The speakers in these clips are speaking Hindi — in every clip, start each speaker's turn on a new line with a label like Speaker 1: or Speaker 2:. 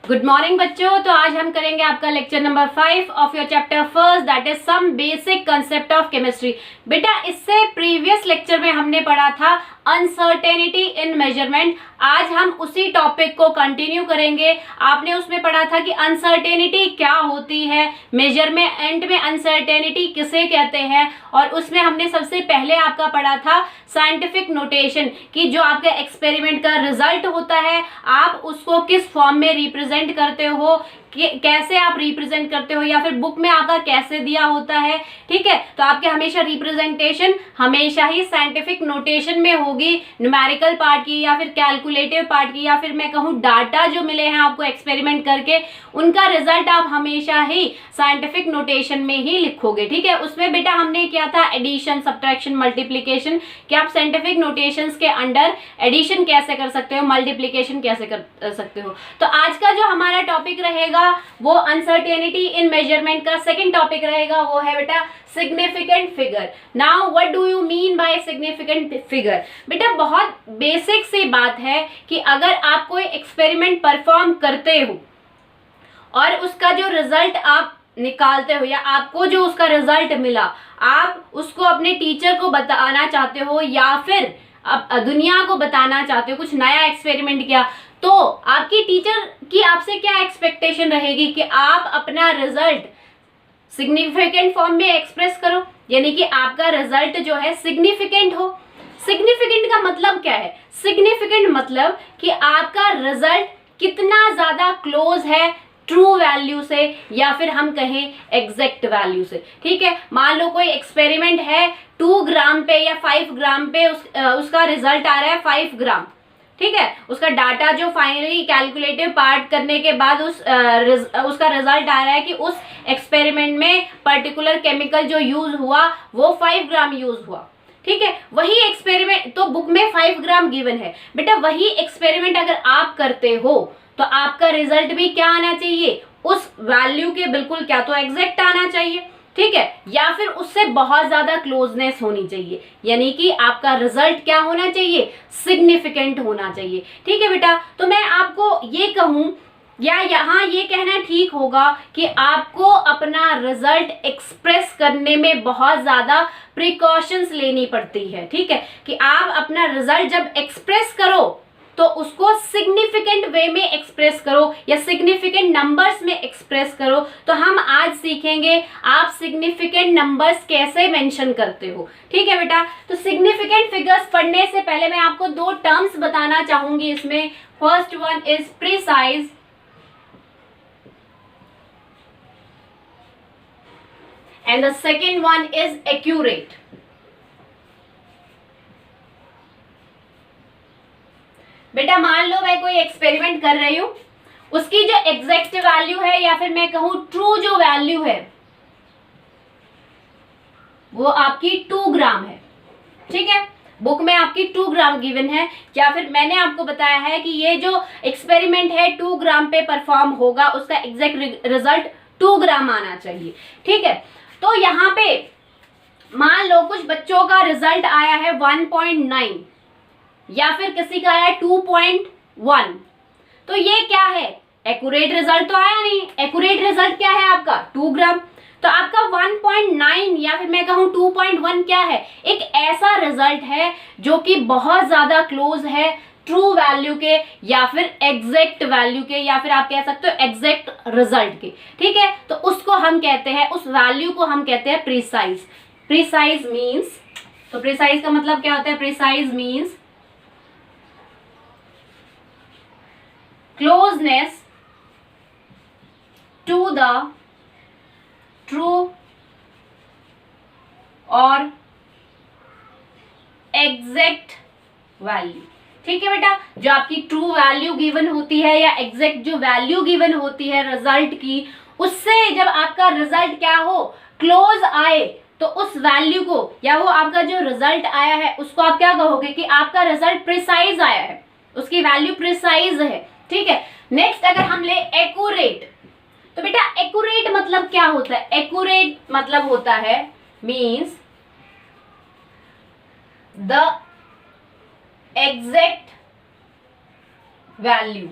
Speaker 1: गुड मॉर्निंग बच्चों। तो आज हम करेंगे आपका lecture number 5 of your chapter first, that is some basic concept of chemistry. बेटा इससे प्रीवियस लेक्चर में हमने पढ़ा था अनसर्टेनिटी इन मेजरमेंट। आज हम उसी टॉपिक को कंटिन्यू करेंगे। आपने उसमें पढ़ा था कि अनसर्टेनिटी क्या होती है, मेजरमेंट में अनसर्टेनिटी किसे कहते हैं, और उसमें हमने सबसे पहले आपका पढ़ा था साइंटिफिक नोटेशन कि जो आपके एक्सपेरिमेंट का रिजल्ट होता है आप उसको किस फॉर्म में रिप्रेजेंट करते हो, कैसे आप रिप्रेजेंट करते हो, या फिर बुक में आपका कैसे दिया होता है। ठीक है, तो आपके हमेशा रिप्रेजेंटेशन हमेशा ही साइंटिफिक नोटेशन में होगी, न्यूमेरिकल पार्ट की या फिर कैलकुलेटिव पार्ट की, या फिर मैं कहूँ डाटा जो मिले हैं आपको एक्सपेरिमेंट करके उनका रिजल्ट आप हमेशा ही साइंटिफिक नोटेशन में ही लिखोगे। ठीक है, उसमें बेटा हमने किया था एडिशन, सब्ट्रैक्शन, मल्टीप्लीकेशन, कि आप साइंटिफिक नोटेशंस के अंडर एडिशन कैसे कर सकते हो, मल्टीप्लीकेशन कैसे कर सकते हो। तो आज का जो हमारा टॉपिक रहेगा वो अनसर्टेनिटी इन मेजरमेंट का सेकंड टॉपिक रहेगा, वो है बेटा significant figure. Now what do you mean by significant figure? बेटा बहुत बेसिक सी बात है कि अगर आप कोई एक्सपेरिमेंट परफॉर्म करते हो और उसका जो रिजल्ट आप निकालते हो या आपको जो उसका रिजल्ट मिला आप उसको अपने टीचर को बताना चाहते हो या फिर आप दुनिया को बताना चाहते हो, कुछ नया एक्सपेरिमेंट किया, तो आपकी टीचर की आपसे क्या एक्सपेक्टेशन रहेगी कि आप अपना रिजल्ट सिग्निफिकेंट फॉर्म में एक्सप्रेस करो, यानी कि आपका रिजल्ट जो है सिग्निफिकेंट हो। सिग्निफिकेंट का मतलब क्या है? सिग्निफिकेंट मतलब कि आपका रिजल्ट कितना ज्यादा क्लोज है ट्रू वैल्यू से या फिर हम कहें एग्जैक्ट वैल्यू से। ठीक है, मान लो कोई एक्सपेरिमेंट है 2 ग्राम पे या 5 ग्राम पे उसका रिजल्ट आ रहा है 5 ग्राम। ठीक है, उसका डाटा जो फाइनली कैलकुलेटिव पार्ट करने के बाद उसका रिजल्ट आ रहा है कि उस एक्सपेरिमेंट में पर्टिकुलर केमिकल जो यूज हुआ वो 5 ग्राम यूज हुआ। ठीक है, वही एक्सपेरिमेंट तो बुक में 5 ग्राम गिवन है, बेटा वही एक्सपेरिमेंट अगर आप करते हो तो आपका रिजल्ट भी क्या आना चाहिए, उस वैल्यू के बिल्कुल क्या तो एग्जैक्ट आना चाहिए। ठीक है, या फिर उससे बहुत ज्यादा क्लोजनेस होनी चाहिए, यानी कि आपका रिजल्ट क्या होना चाहिए, सिग्निफिकेंट होना चाहिए। ठीक है बेटा, तो मैं आपको ये कहूं या यहाँ ये कहना ठीक होगा कि आपको अपना रिजल्ट एक्सप्रेस करने में बहुत ज्यादा प्रिकॉशंस लेनी पड़ती है। ठीक है, कि आप अपना रिजल्ट जब एक्सप्रेस करो तो उसको सिग्निफिकेंट वे में एक्सप्रेस करो या सिग्निफिकेंट नंबर्स में एक्सप्रेस करो। तो हम आज सीखेंगे आप सिग्निफिकेंट नंबर्स कैसे मेंशन करते हो। ठीक है बेटा, तो सिग्निफिकेंट फिगर्स पढ़ने से पहले मैं आपको 2 टर्म्स बताना चाहूंगी इसमें। First one is precise and the second one is accurate. बेटा मान लो मैं कोई एक्सपेरिमेंट कर रही हूं, उसकी जो एग्जैक्ट वैल्यू है या फिर मैं कहूं ट्रू जो वैल्यू है वो आपकी 2 ग्राम है। ठीक है, बुक में आपकी 2 ग्राम गिवन है, या फिर मैंने आपको बताया है कि ये जो एक्सपेरिमेंट है 2 ग्राम पे परफॉर्म होगा, उसका एग्जैक्ट रिजल्ट 2 ग्राम आना चाहिए। ठीक है, तो यहाँ पे मान लो कुछ बच्चों का रिजल्ट आया है 1.9 या फिर किसी का आया 2.1, तो ये क्या है, एक्यूरेट रिजल्ट तो आया नहीं। एक्यूरेट रिजल्ट क्या है आपका 2 ग्राम, तो आपका 1.9 या फिर मैं कहूं 2.1 क्या है, एक ऐसा रिजल्ट है जो कि बहुत ज्यादा क्लोज है ट्रू वैल्यू के या फिर एग्जैक्ट वैल्यू के, या फिर आप कह सकते हो एग्जैक्ट रिजल्ट के। ठीक है, तो उसको हम कहते हैं, उस वैल्यू को हम कहते हैं प्रिसाइज। प्रिसाइज मीन्स, तो प्रिसाइज का मतलब क्या होता है, precise means closeness to the true or exact value। ठीक है बेटा, जो आपकी ट्रू वैल्यू गिवन होती है या एग्जैक्ट जो वैल्यू गिवन होती है रिजल्ट की, उससे जब आपका रिजल्ट क्या हो, क्लोज आए, तो उस वैल्यू को या वो आपका जो रिजल्ट आया है उसको आप क्या कहोगे कि आपका रिजल्ट प्रिसाइज आया है, उसकी वैल्यू प्रिसाइज है। ठीक है, नेक्स्ट अगर हम ले एक्यूरेट, तो बेटा एक्यूरेट मतलब क्या होता है, एक्यूरेट मतलब होता है मींस द एग्जैक्ट वैल्यू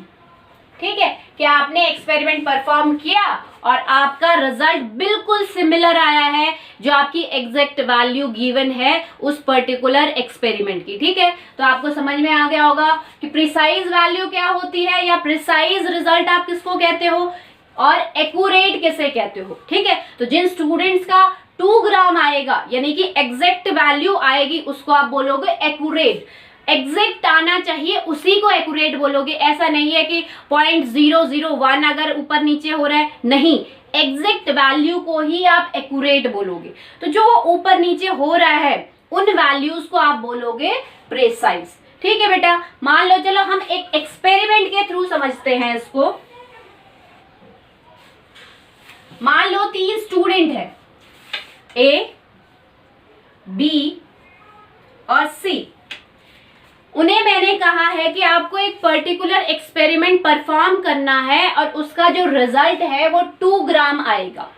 Speaker 1: ठीक है, कि आपने एक्सपेरिमेंट परफॉर्म किया और आपका रिजल्ट बिल्कुल सिमिलर आया है जो आपकी एग्जैक्ट वैल्यू गिवन है उस पर्टिकुलर एक्सपेरिमेंट की। ठीक है, तो आपको समझ में आ गया होगा कि प्रिसाइज वैल्यू क्या होती है या प्रिसाइज रिजल्ट आप किसको कहते हो और एक्यूरेट किसे कहते हो। ठीक है, तो जिन स्टूडेंट्स का 2 ग्राम आएगा यानी कि एग्जैक्ट वैल्यू आएगी उसको आप बोलोगे एक्यूरेट। एग्जैक्ट आना चाहिए उसी को एक्यूरेट बोलोगे, ऐसा नहीं है कि 0.001 अगर ऊपर नीचे हो रहा है, नहीं, एग्जैक्ट वैल्यू को ही आप एक्यूरेट बोलोगे। तो जो ऊपर नीचे हो रहा है उन वैल्यूज को आप बोलोगे प्रिसाइज। ठीक है बेटा, मान लो चलो हम एक एक्सपेरिमेंट के थ्रू समझते हैं इसको। मान लो 3 स्टूडेंट है, ए, बी और सी। उन्हें मैंने कहा है कि आपको एक पर्टिकुलर एक्सपेरिमेंट परफॉर्म करना है और उसका जो रिजल्ट है वो 2 ग्राम आएगा।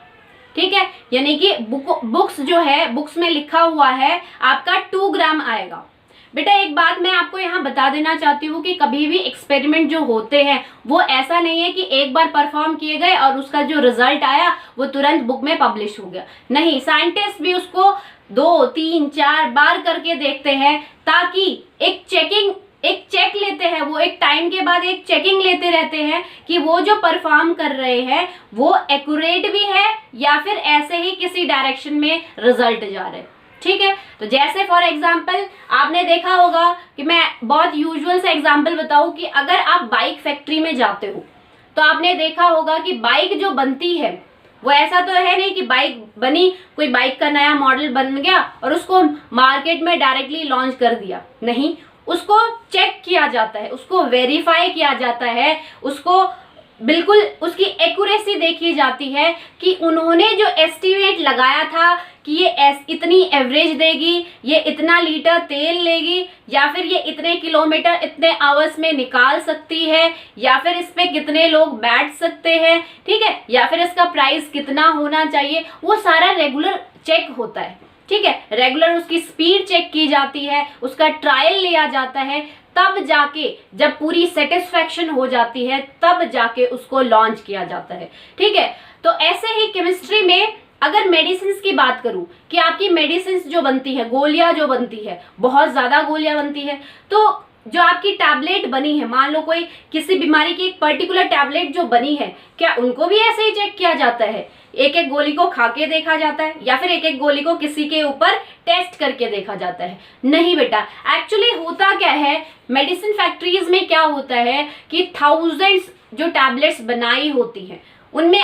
Speaker 1: ठीक है, यानी कि बुक्स जो है, बुक्स में लिखा हुआ है आपका 2 ग्राम आएगा। बेटा एक बात मैं आपको यहाँ बता देना चाहती हूँ कि कभी भी एक्सपेरिमेंट जो होते हैं वो ऐसा नहीं है कि एक बार परफॉर्म किए गए और उसका जो रिजल्ट आया वो तुरंत बुक में पब्लिश हो गया। नहीं, साइंटिस्ट भी उसको 2, 3, 4 बार करके देखते हैं ताकि एक चेक लेते हैं, वो एक टाइम के बाद एक चेकिंग लेते रहते हैं कि वो जो परफॉर्म कर रहे हैं वो एक्यूरेट भी है या फिर ऐसे ही किसी डायरेक्शन में रिजल्ट जा रहे हैं। ठीक है, तो जैसे फॉर एग्जाम्पल आपने देखा होगा कि मैं बहुत यूजुअल सा एग्जाम्पल बताऊं कि अगर आप बाइक फैक्ट्री में जाते हो तो आपने देखा होगा कि बाइक जो बनती है वो ऐसा तो है नहीं कि बाइक बनी, कोई बाइक का नया मॉडल बन गया और उसको मार्केट में डायरेक्टली लॉन्च कर दिया। नहीं, उसको चेक किया जाता है, उसको वेरीफाई किया जाता है, उसको बिल्कुल उसकी एक्यूरेसी देखी जाती है कि उन्होंने जो एस्टिमेट लगाया था कि ये इतनी एवरेज देगी, ये इतना लीटर तेल लेगी, या फिर ये इतने किलोमीटर इतने आवर्स में निकाल सकती है, या फिर इस पे कितने लोग बैठ सकते हैं, ठीक है, या फिर इसका प्राइस कितना होना चाहिए, वो सारा रेगुलर चेक होता है। ठीक है, रेगुलर उसकी स्पीड चेक की जाती है, उसका ट्रायल लिया जाता है, तब जाके जब पूरी सेटिस्फेक्शन हो जाती है तब जाके उसको लॉन्च किया जाता है। ठीक है, तो ऐसे ही केमिस्ट्री में अगर मेडिसिन की बात करूं कि आपकी मेडिसिन जो बनती है, गोलियां जो बनती है, बहुत ज्यादा गोलियां बनती है, तो जो आपकी टैबलेट बनी है, मान लो कोई किसी बीमारी की एक पर्टिकुलर टैबलेट जो बनी है, क्या उनको भी ऐसे ही चेक किया जाता है? एक एक गोली को खा के देखा जाता है या फिर एक एक गोली को किसी के ऊपर टेस्ट करके देखा जाता है? नहीं बेटा, एक्चुअली होता क्या है, मेडिसिन फैक्ट्रीज में क्या होता है कि थाउजेंड्स जो टैबलेट्स बनाई होती हैं उनमें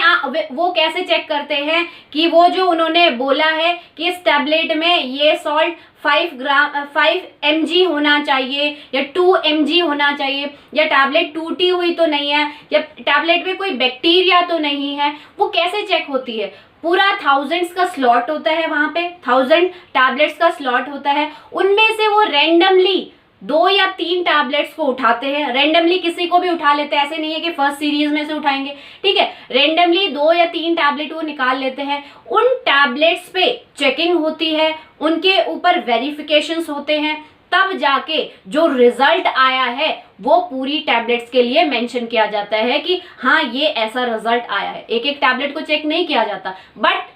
Speaker 1: वो कैसे चेक करते हैं कि वो जो उन्होंने बोला है कि इस टैबलेट में ये सॉल्ट 5 mg होना चाहिए या 2 mg होना चाहिए, या टैबलेट टूटी हुई तो नहीं है, या टैबलेट में कोई बैक्टीरिया तो नहीं है, वो कैसे चेक होती है? पूरा थाउजेंड्स का स्लॉट होता है, वहां पे 1000 टैबलेट्स का स्लॉट होता है, उनमें से वो रैंडमली 2 या 3 टैबलेट्स को उठाते हैं। रैंडमली किसी को भी उठा लेते हैं, ऐसे नहीं है कि फर्स्ट सीरीज में से उठाएंगे। ठीक है, रैंडमली 2 या 3 टैबलेट वो निकाल लेते हैं, उन टैबलेट्स पे चेकिंग होती है, उनके ऊपर वेरिफिकेशंस होते हैं, तब जाके जो रिजल्ट आया है वो पूरी टैबलेट्स के लिए मेंशन किया जाता है कि हाँ ये ऐसा रिजल्ट आया है। एक एक टैबलेट को चेक नहीं किया जाता। बट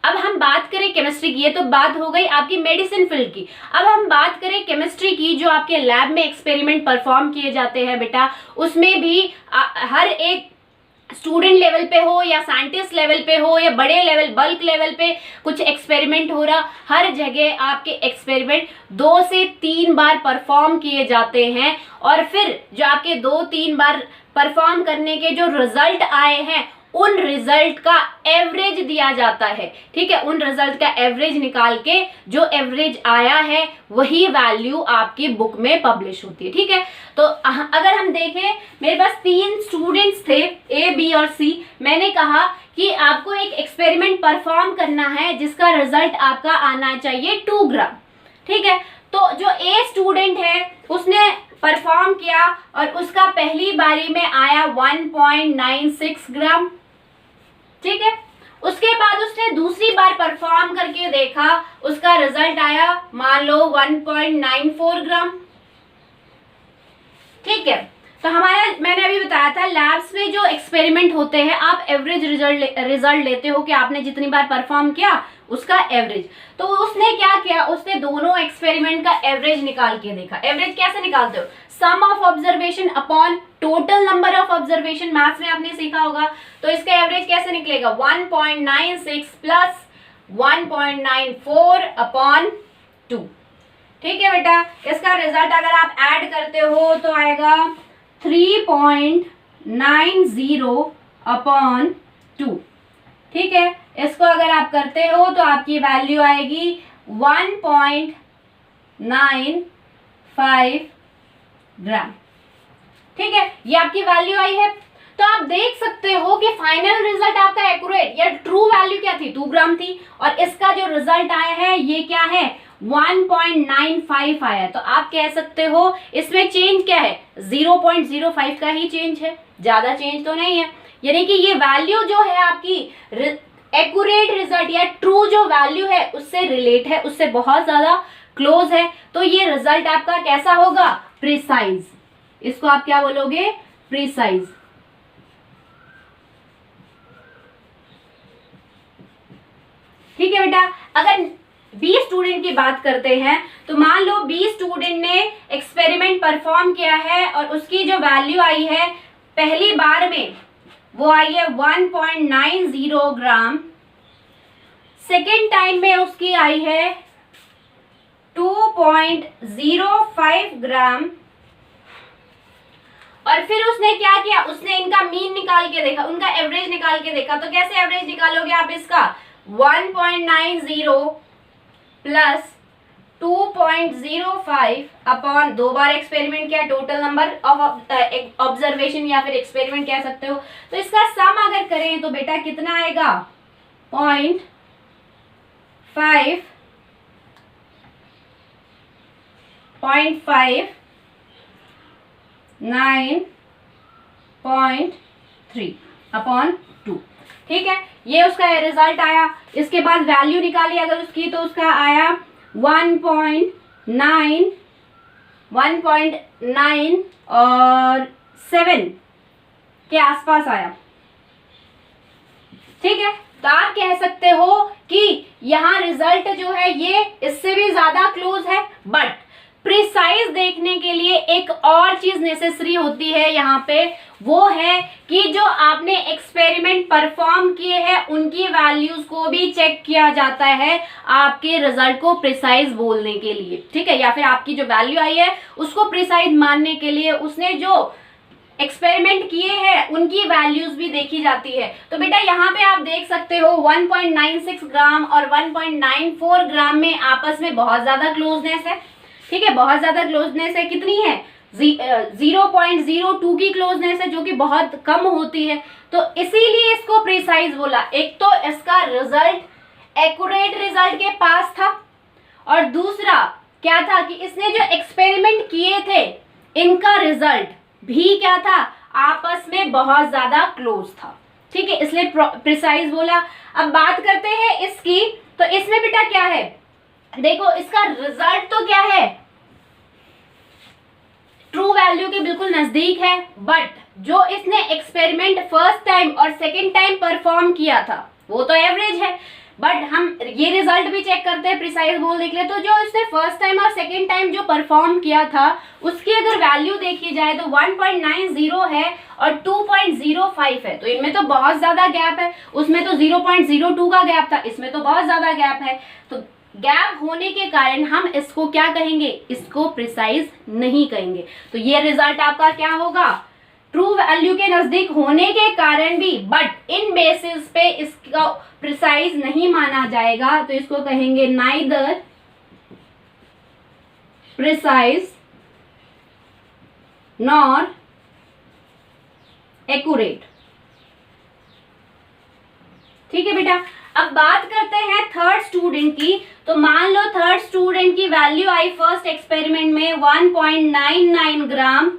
Speaker 1: अब हम बात करें केमिस्ट्री की, ये तो बात हो गई आपकी मेडिसिन फील्ड की। अब हम बात करें केमिस्ट्री की, जो आपके लैब में एक्सपेरिमेंट परफॉर्म किए जाते हैं बेटा, उसमें भी हर एक स्टूडेंट लेवल पे हो या साइंटिस्ट लेवल पे हो या बड़े लेवल बल्क लेवल पे कुछ एक्सपेरिमेंट हो रहा, हर जगह आपके एक्सपेरिमेंट 2 से 3 बार परफॉर्म किए जाते हैं और फिर जो आपके 2-3 बार परफॉर्म करने के जो रिजल्ट आए हैं उन रिजल्ट का एवरेज दिया जाता है। ठीक है, उन रिजल्ट का एवरेज निकाल के जो एवरेज आया है वही वैल्यू आपकी बुक में पब्लिश होती है। ठीक है, तो अगर हम देखें, मेरे पास 3 स्टूडेंट्स थे, ए, बी और सी। मैंने कहा कि आपको एक एक्सपेरिमेंट परफॉर्म करना है जिसका रिजल्ट आपका आना चाहिए 2 ग्राम। ठीक है, तो जो ए स्टूडेंट है उसने परफॉर्म किया और उसका पहली बारी में आया 1.96 ग्राम। ठीक है, उसके बाद उसने दूसरी बार परफॉर्म करके देखा, उसका रिजल्ट आया मान लो 1.94 ग्राम। ठीक है, तो हमारा, मैंने अभी बताया था, लैब्स में जो एक्सपेरिमेंट होते हैं आप एवरेज रिजल्ट लेते हो कि आपने जितनी बार परफॉर्म किया उसका एवरेज। तो उसने क्या किया, उसने दोनों एक्सपेरिमेंट का एवरेज निकाल के देखा। एवरेज कैसे निकालते हो, sum of observation upon total number of observation, maths में आपने सीखा होगा। तो इसका एवरेज कैसे निकलेगा, 1.96 प्लस 1.94 अपॉन 2। ठीक है बेटा, इसका रिजल्ट अगर आप ऐड करते हो तो आएगा 3.90 अपॉन 2। ठीक है, इसको अगर आप करते हो तो आपकी वैल्यू आएगी 1.95 ग्राम। ठीक है, ये आपकी वैल्यू आई है। तो आप देख सकते हो कि फाइनल रिजल्ट आपका एक्यूरेट या ट्रू वैल्यू क्या थी, 2 ग्राम थी, और इसका जो रिजल्ट आया है ये क्या है, 1.95 आया। तो आप कह सकते हो इसमें चेंज क्या है, 0.05 का ही चेंज है, ज्यादा चेंज तो नहीं है। यानी कि ये वैल्यू जो है आपकी एक्यूरेट रिजल्ट या ट्रू जो वैल्यू है उससे रिलेट है, उससे बहुत ज्यादा क्लोज है। तो ये रिजल्ट आपका कैसा होगा, प्रिसाइज। इसको आप क्या बोलोगे, प्रिसाइज। ठीक है बेटा, अगर 20 स्टूडेंट की बात करते हैं तो मान लो 20 स्टूडेंट ने एक्सपेरिमेंट परफॉर्म किया है और उसकी जो वैल्यू आई है पहली बार में वो आई है 1.90 ग्राम, सेकेंड टाइम में उसकी आई है 2.05 ग्राम, और फिर उसने क्या किया, उसने इनका मीन निकाल के देखा, उनका एवरेज निकाल के देखा। तो कैसे एवरेज निकालोगे आप इसका, 1.90 प्लस 2.05 अपॉन 2 बार एक्सपेरिमेंट किया, टोटल नंबर ऑफ ऑब्जर्वेशन या फिर एक्सपेरिमेंट कह सकते हो। तो इसका सम अगर करें तो बेटा कितना आएगा, 0.59.3 अपॉन 2। ठीक है, ये उसका रिजल्ट आया। इसके बाद वैल्यू निकाली अगर उसकी तो उसका आया 1.9 और 7 के आसपास आया। ठीक है, तो आप कह सकते हो कि यहाँ रिजल्ट जो है ये इससे भी ज्यादा क्लोज है, बट प्रिसाइज देखने के लिए एक और चीज नेसेसरी होती है यहाँ पे, वो है कि जो आपने एक्सपेरिमेंट परफॉर्म किए हैं उनकी वैल्यूज को भी चेक किया जाता है आपके रिजल्ट को प्रिसाइज बोलने के लिए। ठीक है, या फिर आपकी जो वैल्यू आई है उसको प्रिसाइज मानने के लिए उसने जो एक्सपेरिमेंट किए हैं उनकी वैल्यूज भी देखी जाती है। तो बेटा यहाँ पे आप देख सकते हो 1.96 ग्राम और 1.94 ग्राम में आपस में बहुत ज्यादा क्लोजनेस है। ठीक है, बहुत ज्यादा क्लोजनेस है, कितनी है, 0.02 की क्लोजनेस है, जो कि बहुत कम होती है। तो इसीलिए इसको प्रिसाइज बोला। एक तो इसका रिजल्ट एक्यूरेट रिजल्ट के पास था, और दूसरा क्या था कि इसने जो एक्सपेरिमेंट किए थे इनका रिजल्ट भी क्या था, आपस में बहुत ज्यादा क्लोज था। ठीक है, इसलिए प्रिसाइज बोला। अब बात करते हैं इसकी, तो इसमें बेटा क्या है, देखो इसका रिजल्ट तो क्या है, ट्रू वैल्यू के बिल्कुल नजदीक है, बट जो इसने एक्सपेरिमेंट फर्स्ट टाइम और सेकेंड टाइम परफॉर्म किया था वो तो एवरेज है। बट हम ये रिजल्ट भी चेक करते हैं प्रिसाइज बोलने के लिए, तो जो इसने फर्स्ट टाइम और सेकेंड टाइम जो परफॉर्म किया था उसकी अगर वैल्यू देखी जाए तो 1.90 है और 2.05 है, तो इनमें तो बहुत ज्यादा गैप है। उसमें तो 0.02 का गैप था, इसमें तो बहुत ज्यादा गैप है। तो गैप होने के कारण हम इसको क्या कहेंगे, इसको प्रिसाइज नहीं कहेंगे। तो ये रिजल्ट आपका क्या होगा, ट्रू वैल्यू के नजदीक होने के कारण भी, बट इन बेसिस पे इसका प्रिसाइज नहीं माना जाएगा, तो इसको कहेंगे नाइदर प्रिसाइज नॉर एक्यूरेट। ठीक है बेटा, अब बात करते हैं थर्ड स्टूडेंट की। तो मान लो थर्ड स्टूडेंट की वैल्यू आई फर्स्ट एक्सपेरिमेंट में 1.99 ग्राम,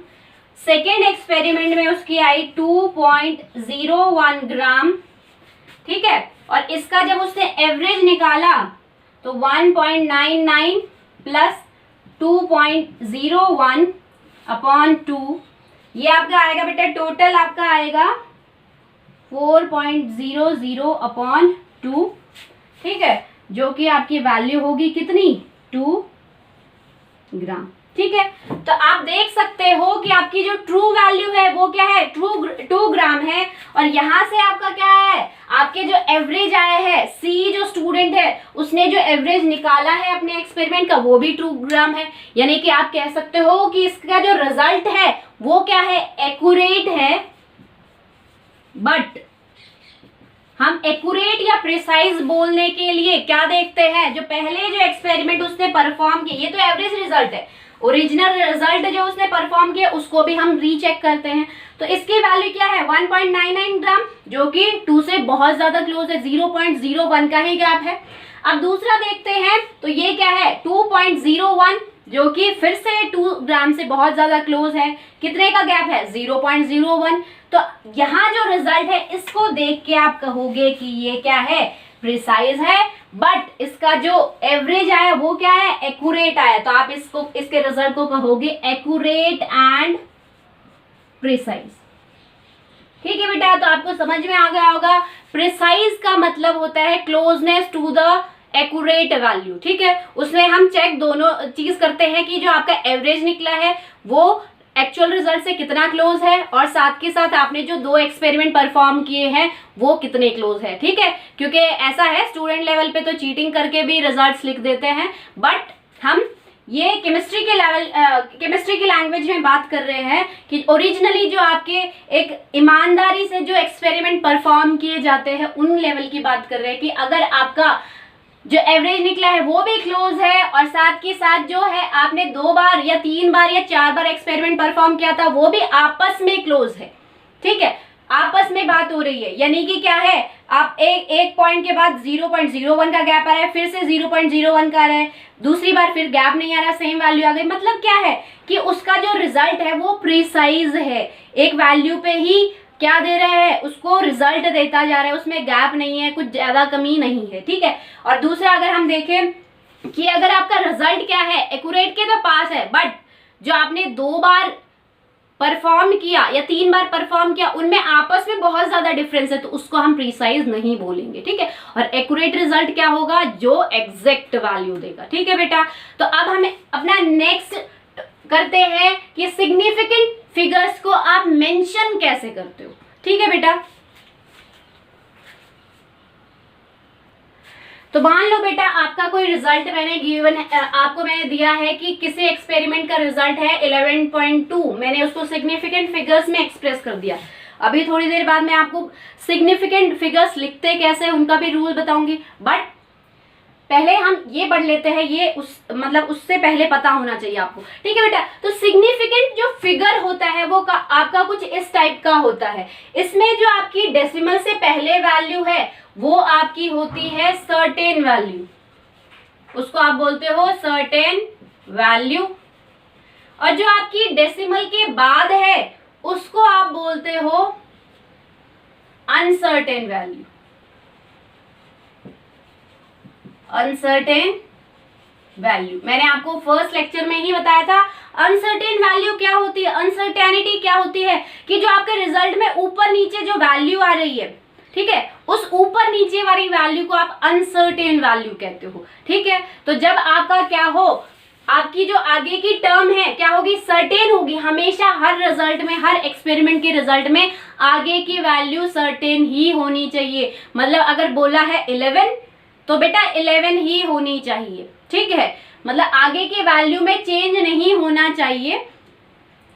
Speaker 1: सेकेंड एक्सपेरिमेंट में उसकी आई 2.01 ग्राम। ठीक है, और इसका जब उसने एवरेज निकाला तो 1.99 प्लस 2.01 अपॉन 2 ये आपका आएगा बेटा, टोटल आपका आएगा 4.00/2, ठीक है, जो कि आपकी वैल्यू होगी कितनी, 2 ग्राम। ठीक है, तो आप देख सकते हो कि आपकी जो ट्रू वैल्यू है वो क्या है, 2 ग्राम है। और यहां से आपका क्या है, आपके जो एवरेज आया है, सी जो स्टूडेंट है उसने जो एवरेज निकाला है अपने एक्सपेरिमेंट का वो भी 2 ग्राम है। यानी कि आप कह सकते हो कि इसका जो रिजल्ट है वो क्या है, एक्यूरेट है। बट हम एक्यूरेट या प्रिसाइज बोलने के लिए क्या देखते हैं, जो पहले जो एक्सपेरिमेंट उसने परफॉर्म किया, ये तो एवरेज रिजल्ट है, ओरिजिनल रिजल्ट जो उसने परफॉर्म किया उसको भी हम रीचेक करते हैं। तो इसकी वैल्यू क्या है, 1.99 ग्राम, जो कि 2 से बहुत ज्यादा क्लोज है, 0.01 का ही गैप है। अब दूसरा देखते हैं, तो ये क्या है, 2.01, जो कि फिर से 2 ग्राम से बहुत ज्यादा क्लोज है। कितने का गैप है, 0.01। तो यहाँ जो रिजल्ट है इसको देख के आप कहोगे कि ये क्या है, प्रिसाइज है। बट इसका जो एवरेज आया वो क्या है, एक्यूरेट आया। तो आप इसको, इसके रिजल्ट को कहोगे एक्यूरेट एंड प्रिसाइज। ठीक है बेटा, तो आपको समझ में आ गया होगा, प्रिसाइज का मतलब होता है closeness to the accurate value. ठीक है, उसमें हम चेक दोनों चीज करते हैं कि जो आपका एवरेज निकला है वो एक्चुअल रिजल्ट से कितना क्लोज है, और साथ के साथ आपने जो 2 एक्सपेरिमेंट परफॉर्म किए हैं वो कितने क्लोज है। ठीक है, क्योंकि ऐसा है स्टूडेंट लेवल पे तो चीटिंग करके भी रिजल्ट्स लिख देते हैं, बट हम ये केमिस्ट्री के लेवल, केमिस्ट्री की लैंग्वेज में बात कर रहे हैं कि ओरिजिनली जो आपके एक ईमानदारी से जो एक्सपेरिमेंट परफॉर्म किए जाते हैं उन लेवल की बात कर रहे हैं कि अगर आपका जो एवरेज निकला है वो भी क्लोज है, और साथ के साथ जो है आपने 2 बार या 3 बार या 4 बार एक्सपेरिमेंट परफॉर्म किया था वो भी आपस में क्लोज है। ठीक है, आपस में बात हो रही है, यानी कि क्या है, आप एक पॉइंट के बाद 0.01 का गैप आ रहा है, फिर से 0.01 का आ रहा है, दूसरी बार फिर गैप नहीं आ रहा, सेम वैल्यू आ गई। मतलब क्या है कि उसका जो रिजल्ट है वो प्रिसाइज है, एक वैल्यू पे ही क्या दे रहे हैं, उसको रिजल्ट देता जा रहा है, उसमें गैप नहीं है, कुछ ज्यादा कमी नहीं है। ठीक है, और दूसरा अगर हम देखें कि अगर आपका रिजल्ट क्या है, एक्यूरेट के तो पास है, बट जो आपने 2 बार परफॉर्म किया या 3 बार परफॉर्म किया उनमें आपस में बहुत ज्यादा डिफरेंस है, तो उसको हम प्रिसाइज नहीं बोलेंगे। ठीक है, और एक्यूरेट रिजल्ट क्या होगा, जो एग्जैक्ट वैल्यू देगा। ठीक है बेटा, तो अब हमें अपना नेक्स्ट करते हैं कि सिग्निफिकेंट फिगर्स को आप मेंशन कैसे करते हो। ठीक है बेटा, तो मान लो बेटा आपका कोई रिजल्ट मैंने गिवन है, आपको मैंने दिया है कि किसी एक्सपेरिमेंट का रिजल्ट है 11.2, मैंने उसको सिग्निफिकेंट फिगर्स में एक्सप्रेस कर दिया। अभी थोड़ी देर बाद मैं आपको सिग्निफिकेंट फिगर्स लिखते कैसे उनका भी रूल बताऊंगी, बट पहले हम ये पढ़ लेते हैं, ये उससे पहले पता होना चाहिए आपको। ठीक है बेटा, तो सिग्निफिकेंट जो फिगर होता है वो आपका कुछ इस टाइप का होता है। इसमें जो आपकी डेसिमल से पहले वैल्यू है वो आपकी होती है सर्टेन वैल्यू, उसको आप बोलते हो सर्टेन वैल्यू, और जो आपकी डेसिमल के बाद है उसको आप बोलते हो अनसर्टेन वैल्यू, अनसर्टेन वैल्यू। मैंने आपको फर्स्ट लेक्चर में ही बताया था अनसर्टेन वैल्यू क्या होती है, अनसर्टेनिटी क्या होती है कि जो आपके रिजल्ट में ऊपर नीचे जो वैल्यू आ रही है, ठीक है, उस ऊपर नीचे वाली वैल्यू को आप अनसर्टेन वैल्यू कहते हो। ठीक है, तो जब आपका क्या हो, आपकी जो आगे की टर्म है क्या होगी, सर्टेन होगी। हमेशा हर रिजल्ट में, हर एक्सपेरिमेंट के रिजल्ट में आगे की वैल्यू सर्टेन ही होनी चाहिए। मतलब अगर बोला है 11 तो बेटा 11 ही होनी चाहिए। ठीक है, मतलब आगे की वैल्यू में चेंज नहीं होना चाहिए,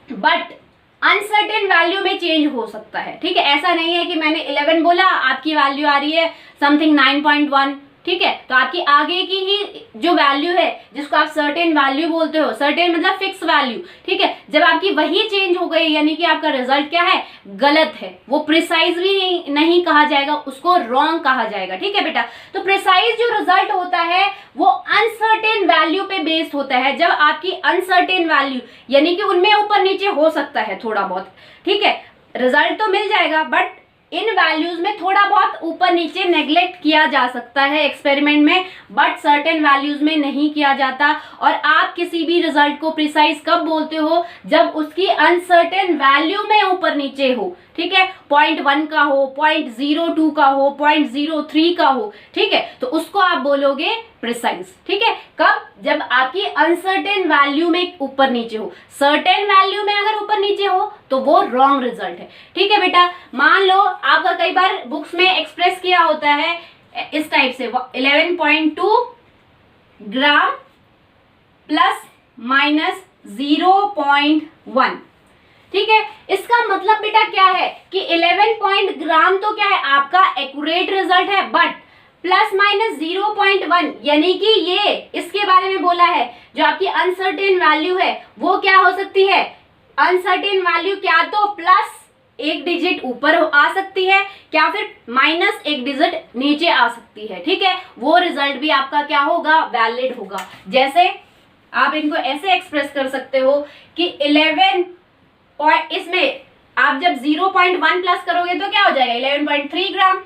Speaker 1: बट अनसर्टेन वैल्यू में चेंज हो सकता है। ठीक है, ऐसा नहीं है कि मैंने 11 बोला, आपकी वैल्यू आ रही है समथिंग 9.1। ठीक है, तो आपकी आगे की ही जो वैल्यू है जिसको आप सर्टेन वैल्यू बोलते हो, सर्टेन मतलब फिक्स वैल्यू। ठीक है, जब आपकी वही चेंज हो गई यानी कि आपका रिजल्ट क्या है, गलत है, वो प्रिसाइज भी नहीं कहा जाएगा, उसको रॉन्ग कहा जाएगा। ठीक है बेटा, तो प्रिसाइज जो रिजल्ट होता है वो अनसर्टेन वैल्यू पे बेस्ड होता है। जब आपकी अनसर्टेन वैल्यू यानी कि उनमें ऊपर नीचे हो सकता है थोड़ा बहुत, ठीक है, रिजल्ट तो मिल जाएगा बट इन वैल्यूज में थोड़ा बहुत ऊपर नीचे नेग्लेक्ट किया जा सकता है एक्सपेरिमेंट में, बट सर्टेन वैल्यूज में नहीं किया जाता। और आप किसी भी रिजल्ट को प्रिसाइज कब बोलते हो, जब उसकी अनसर्टेन वैल्यू में ऊपर नीचे हो, ठीक है, 0.1 का हो, 0.02 का हो, 0.03 का हो, ठीक है, तो उसको आप बोलोगे प्रिसाइज। ठीक है, कब, जब आपकी अनसर्टेन वैल्यू में ऊपर नीचे हो। सर्टेन वैल्यू में अगर ऊपर नीचे हो तो वो रॉन्ग रिजल्ट है। ठीक है बेटा, मान लो आपका कई बार बुक्स में एक्सप्रेस किया होता है इस टाइप से 11.2 ग्राम प्लस माइनस 0.1। ठीक है, इसका मतलब बेटा क्या है कि 11 ग्राम तो क्या है आपका एक्यूरेट रिजल्ट है, बट प्लस माइनस 0.1 यानी कि ये इसके बारे में बोला है जो आपकी अनसर्टेन वैल्यू है वो क्या हो सकती है, अनसर्टेन वैल्यू क्या तो प्लस एक डिजिट ऊपर आ सकती है, क्या फिर माइनस एक डिजिट नीचे आ सकती है। ठीक है, वो रिजल्ट भी आपका क्या होगा, वैलिड होगा। जैसे आप इनको ऐसे एक्सप्रेस कर सकते हो कि 11 इसमें आप जब 0.1 प्लस करोगे तो क्या हो जाएगा 11.3 ग्राम।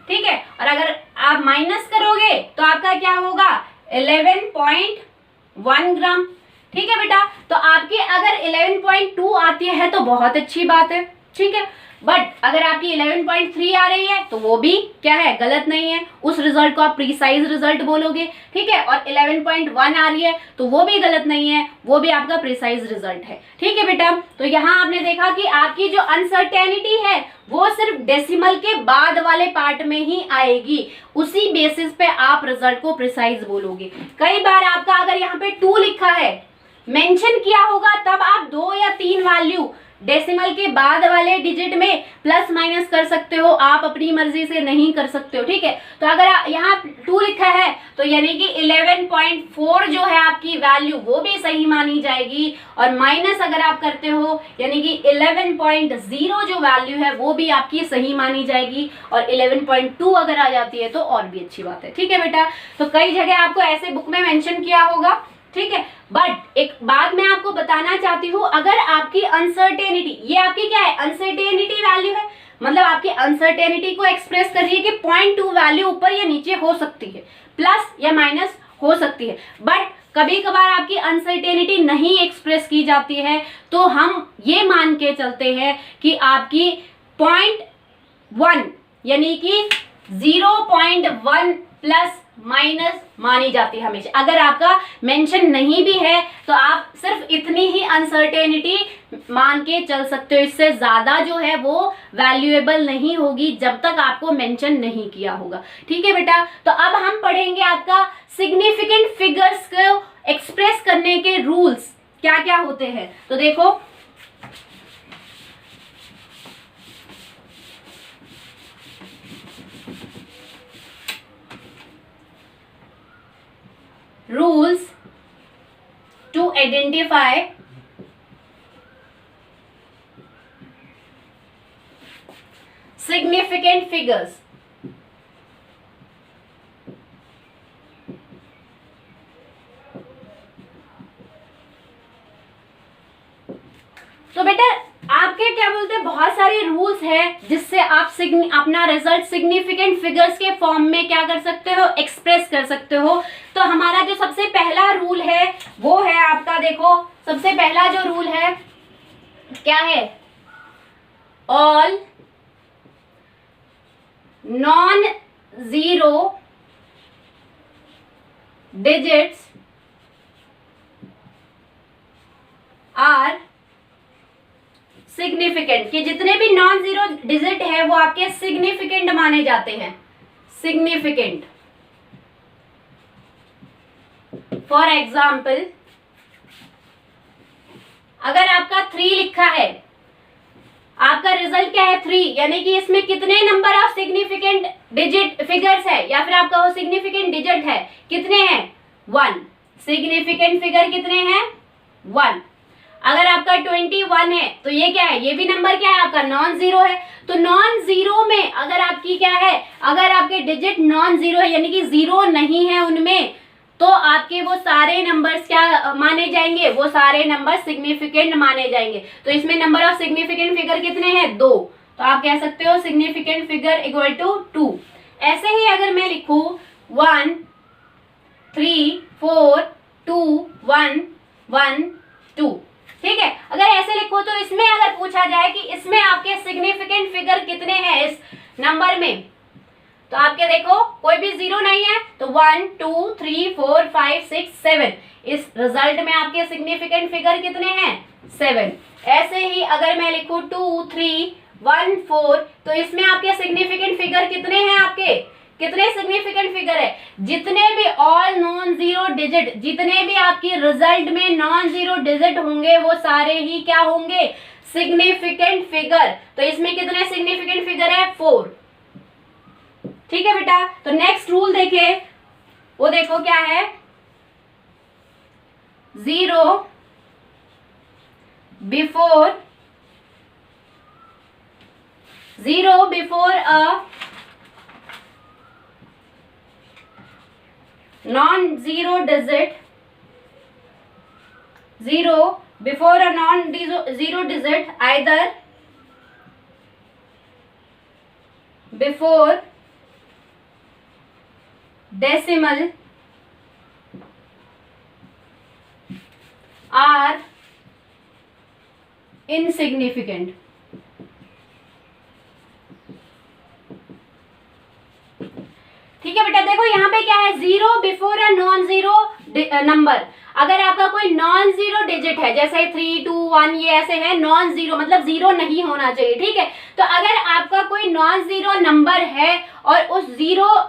Speaker 1: ठीक है, और अगर आप माइनस करोगे तो आपका क्या होगा 11.1 ग्राम। ठीक है बेटा, तो आपकी अगर 11.2 आती है तो बहुत अच्छी बात है। ठीक है, बट अगर आपकी 11.3 आ रही है तो वो भी क्या है, गलत नहीं है, उस रिजल्ट को आप प्रीसाइज रिजल्ट बोलोगे। ठीक है, और 11.1 आ रही है तो वो भी गलत नहीं है, वो भी आपका प्रीसाइज रिजल्ट है। ठीक है बेटा, तो यहाँ आपने देखा कि आपकी जो अनसर्टेनिटी है वो सिर्फ डेसिमल के बाद वाले पार्ट में ही आएगी, उसी बेसिस पे आप रिजल्ट को प्रिसाइज बोलोगे। कई बार आपका अगर यहाँ पे 2 लिखा है, मेंशन किया होगा, तब आप 2 या 3 वैल्यू डेसिमल के बाद वाले डिजिट में प्लस माइनस कर सकते हो, आप अपनी मर्जी से नहीं कर सकते हो। ठीक है, तो अगर यहाँ 2 लिखा है तो यानी कि 11.4 जो है आपकी वैल्यू वो भी सही मानी जाएगी, और माइनस अगर आप करते हो यानी कि 11.0 जो वैल्यू है वो भी आपकी सही मानी जाएगी, और 11.2 अगर आ जाती है तो और भी अच्छी बात है। ठीक है बेटा, तो कई जगह आपको ऐसे बुक में मेंशन किया होगा। ठीक है, बट एक बात मैं आपको बताना चाहती हूँ, अगर आपकी अनसर्टेनिटी, ये आपकी क्या है, अनसर्टेनिटी वैल्यू है, मतलब आपकी अनसर्टेनिटी को एक्सप्रेस कर रही है कि 0.2 वैल्यू ऊपर या नीचे हो सकती है, प्लस या माइनस हो सकती है, बट कभी कभार आपकी अनसर्टेनिटी नहीं एक्सप्रेस की जाती है तो हम ये मान के चलते हैं कि आपकी 0.1 यानी कि 0.1 प्लस माइनस मानी जाती है हमेशा। अगर आपका मेंशन नहीं भी है तो आप सिर्फ इतनी ही अनसर्टेनिटी मान के चल सकते हो, इससे ज्यादा जो है वो वैल्यूएबल नहीं होगी जब तक आपको मेंशन नहीं किया होगा। ठीक है बेटा, तो अब हम पढ़ेंगे आपका सिग्निफिकेंट फिगर्स को एक्सप्रेस करने के रूल्स क्या क्या होते हैं। तो देखो, rules to identify significant figures। तो बेटा आपके क्या बोलते हैं, बहुत सारे रूल्स हैं जिससे आप अपना रिजल्ट सिग्निफिकेंट फिगर्स के फॉर्म में क्या कर सकते हो, एक्सप्रेस कर सकते हो। तो हमारा जो सबसे पहला रूल है वो है आपका, देखो सबसे पहला जो रूल है क्या है, all non zero digits are significant, कि जितने भी नॉन जीरो डिजिट है वो आपके सिग्निफिकेंट माने जाते हैं, सिग्निफिकेंट। फॉर एग्जाम्पल, अगर आपका 3 लिखा है, आपका रिजल्ट क्या है 3, यानी कि इसमें कितने number of significant digit figures है, या फिर आपका वो सिग्निफिकेंट डिजिट है कितने हैं, 1। सिग्निफिकेंट फिगर कितने हैं, 1। अगर आपका 21 है तो ये क्या है, ये भी नंबर क्या है आपका, नॉन जीरो है। तो नॉन जीरो में अगर आपकी क्या है, अगर आपके डिजिट नॉन जीरो है यानी कि जीरो नहीं है उनमें, तो आपके वो सारे नंबर्स क्या माने जाएंगे, वो सारे नंबर सिग्निफिकेंट माने जाएंगे। तो इसमें नंबर ऑफ सिग्निफिकेंट फिगर कितने हैं, 2। तो आप कह सकते हो सिग्निफिकेंट फिगर इक्वल टू 2। ऐसे ही अगर मैं लिखूं 1 3 4 2 1 1 2, ठीक है। अगर ऐसे लिखो तो इसमें अगर पूछा जाए कि इसमें आपके सिग्निफिकेंट फिगर कितने हैं इस नंबर में, तो आपके देखो कोई भी जीरो नहीं है, तो 1 2 3 4 5 6 7, इस रिजल्ट में आपके सिग्निफिकेंट फिगर कितने हैं 7। ऐसे ही अगर मैं लिखूं 2 3 1 4, तो इसमें आपके सिग्निफिकेंट फिगर कितने हैं, आपके कितने सिग्निफिकेंट फिगर है, जितने भी ऑल नॉन जीरो डिजिट, जितने भी आपकी रिजल्ट में नॉन जीरो डिजिट होंगे वो सारे ही क्या होंगे, सिग्निफिकेंट फिगर। तो इसमें कितने सिग्निफिकेंट फिगर है 4, ठीक है बेटा। तो नेक्स्ट रूल देखे, वो देखो क्या है, 0 before a non-zero digit, 0 before a non-zero digit, either before decimal are insignificant। ठीक है बेटा, देखो यहाँ पे क्या है, 0 before a non zero number. अगर आपका कोई नॉन जीरो डिजिट है, जैसे 3 2 1, ये ऐसे है नॉन जीरो, मतलब जीरो नहीं होना चाहिए, ठीक है। तो अगर आपका कोई नॉन जीरो नंबर है और उस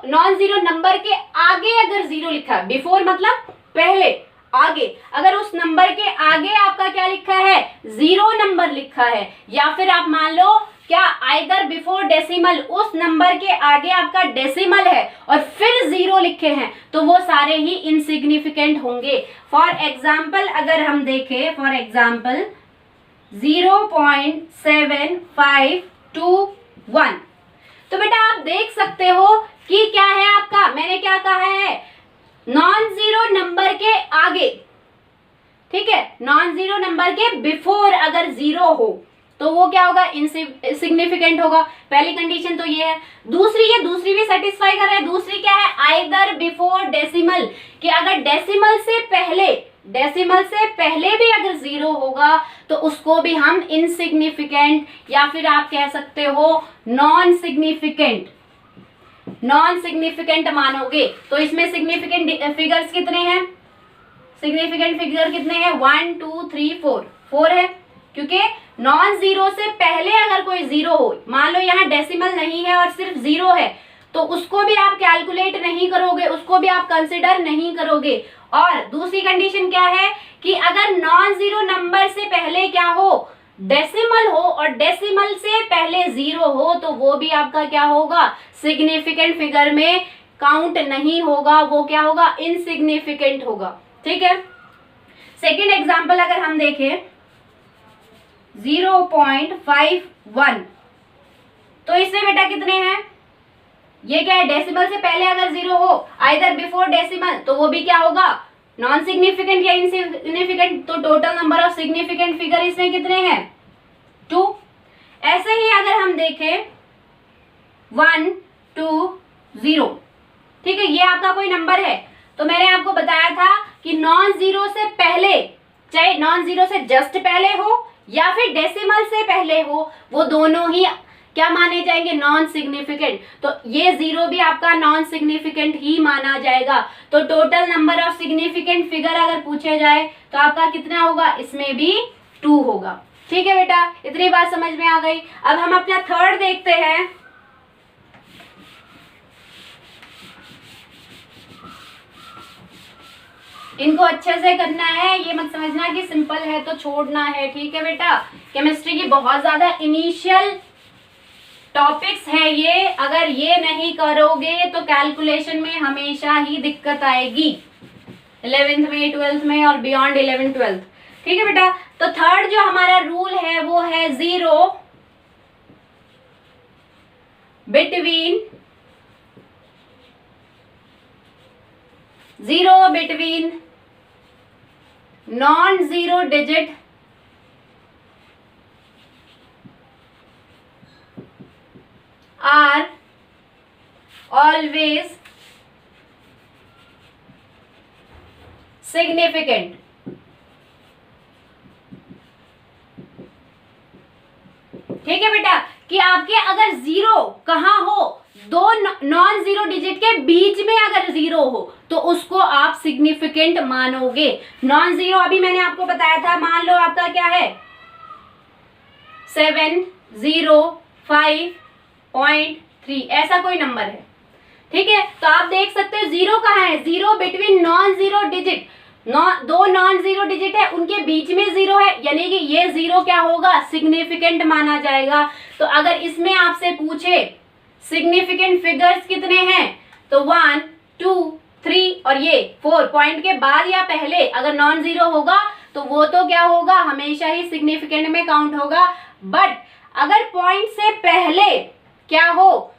Speaker 1: नॉन जीरो नंबर के आगे अगर जीरो लिखा है, बिफोर मतलब पहले, आगे, अगर उस नंबर के आगे आपका क्या लिखा है, जीरो नंबर लिखा है, या फिर आप मान लो क्या आइदर बिफोर डेसिमल, उस नंबर के आगे आपका डेसिमल है और फिर जीरो लिखे हैं, तो वो सारे ही इनसिग्निफिकेंट होंगे। फॉर एग्जाम्पल अगर हम देखें, फॉर एग्जाम्पल 0.7521, तो बेटा आप देख सकते हो कि क्या है आपका, मैंने क्या कहा है, नॉन जीरो नंबर के आगे, ठीक है, नॉन जीरो नंबर के बिफोर अगर जीरो हो तो वो क्या होगा, इनसिग्निफिकेंट होगा। पहली कंडीशन तो ये है। दूसरी भी सेटिस्फाई कर रहे हैं। दूसरी क्या है, आइदर बिफोर डेसिमल, कि अगर डेसिमल से पहले भी अगर जीरो होगा तो उसको भी हम इनसिग्निफिकेंट या फिर आप कह सकते हो नॉन सिग्निफिकेंट मानोगे। तो इसमें सिग्निफिकेंट फिगर्स कितने हैं, सिग्निफिकेंट फिगर कितने हैं, 1 2 3 4 है, क्योंकि नॉन जीरो से पहले अगर कोई जीरो हो, मान लो यहाँ डेसिमल नहीं है और सिर्फ जीरो है, तो उसको भी आप कैलकुलेट नहीं करोगे, उसको भी आप कंसिडर नहीं करोगे। और दूसरी कंडीशन क्या है कि अगर नॉन जीरो नंबर से पहले क्या हो, डेसिमल हो, और डेसिमल से पहले जीरो हो, तो वो भी आपका क्या होगा, सिग्निफिकेंट फिगर में काउंट नहीं होगा, वो क्या होगा, इनसिग्निफिकेंट होगा, ठीक है। सेकेंड एग्जाम्पल अगर हम देखें 0.51, तो इसमें बेटा कितने हैं, ये क्या है, डेसिमल से पहले अगर जीरो हो, आइदर बिफोर डेसिमल, तो वो भी क्या होगा, नॉन सिग्निफिकेंट या इनसिग्निफिकेंट। तो total number of significant figure इसमें कितने हैं, 2। ऐसे ही अगर हम देखें 1 2 0, ठीक है, ये आपका कोई नंबर है, तो मैंने आपको बताया था कि नॉन जीरो से पहले, चाहे नॉन जीरो से जस्ट पहले हो या फिर डेसिमल से पहले हो, वो दोनों ही क्या माने जाएंगे, नॉन सिग्निफिकेंट। तो ये जीरो भी आपका नॉन सिग्निफिकेंट ही माना जाएगा। तो total number of significant figure अगर पूछे जाए तो आपका कितना होगा, इसमें भी 2 होगा, ठीक है बेटा। इतनी बात समझ में आ गई। अब हम अपना थर्ड देखते हैं। इनको अच्छे से करना है, ये मत समझना कि सिंपल है तो छोड़ना है, ठीक है बेटा। केमिस्ट्री की बहुत ज्यादा इनिशियल टॉपिक्स है ये, अगर ये नहीं करोगे तो कैलकुलेशन में हमेशा ही दिक्कत आएगी, 11th में, 12th में और बियॉन्ड 11th 12th, ठीक है बेटा। तो थर्ड जो हमारा रूल है वो है 0 between non zero digit are always significant. ठीक है बेटा, कि आपके अगर जीरो कहाँ हो, दो नॉन जीरो डिजिट के बीच में अगर जीरो हो तो उसको आप सिग्निफिकेंट मानोगे। नॉन जीरो अभी मैंने आपको बताया था, मान लो आपका क्या है 705.3 ऐसा कोई नंबर है। ठीक है, तो आप देख सकते हो जीरो कहाँ है, zero between non zero digit, दो नॉन जीरो डिजिट है उनके बीच में जीरो है, यानी कि ये जीरो क्या होगा, सिग्निफिकेंट माना जाएगा। तो अगर इसमें आपसे पूछे सिग्निफिकेंट फिगर्स कितने हैं, तो 1 2 3 और ये 4 पॉइंट के बाद या पहले अगर नॉन जीरो होगा तो वो तो क्या होगा, हमेशा ही सिग्निफिकेंट में काउंट होगा। बट अगर पॉइंट से पहले क्या हो,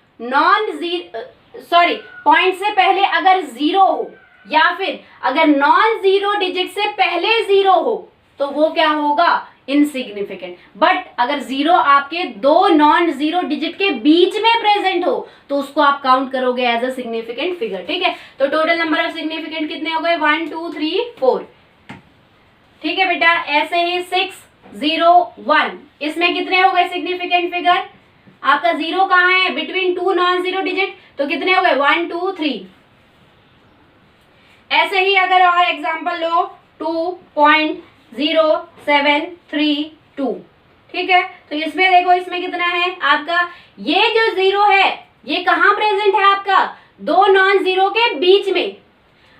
Speaker 1: पॉइंट से पहले अगर जीरो हो या फिर अगर नॉन जीरो डिजिट से पहले जीरो हो तो वो क्या होगा, इनसिग्निफिकेंट। बट अगर जीरो आपके दो नॉन जीरो डिजिट के बीच में प्रेजेंट हो तो उसको आप काउंट करोगे एज अ सिग्निफिकेंट फिगर। ठीक है, तो टोटल नंबर ऑफ सिग्निफिकेंट कितने हो गए, 1 2 3 4। ठीक है बेटा, ऐसे ही 601 इसमें कितने हो गए सिग्निफिकेंट फिगर, आपका जीरो कहाँ है, between two non zero digit, तो कितने हो गए 1 2 3। ऐसे ही अगर और एग्जांपल लो 2.0732। ठीक है, तो इसमें देखो इसमें कितना है आपका, ये जो जीरो है ये कहाँ प्रेजेंट है आपका, दो नॉन जीरो के बीच में।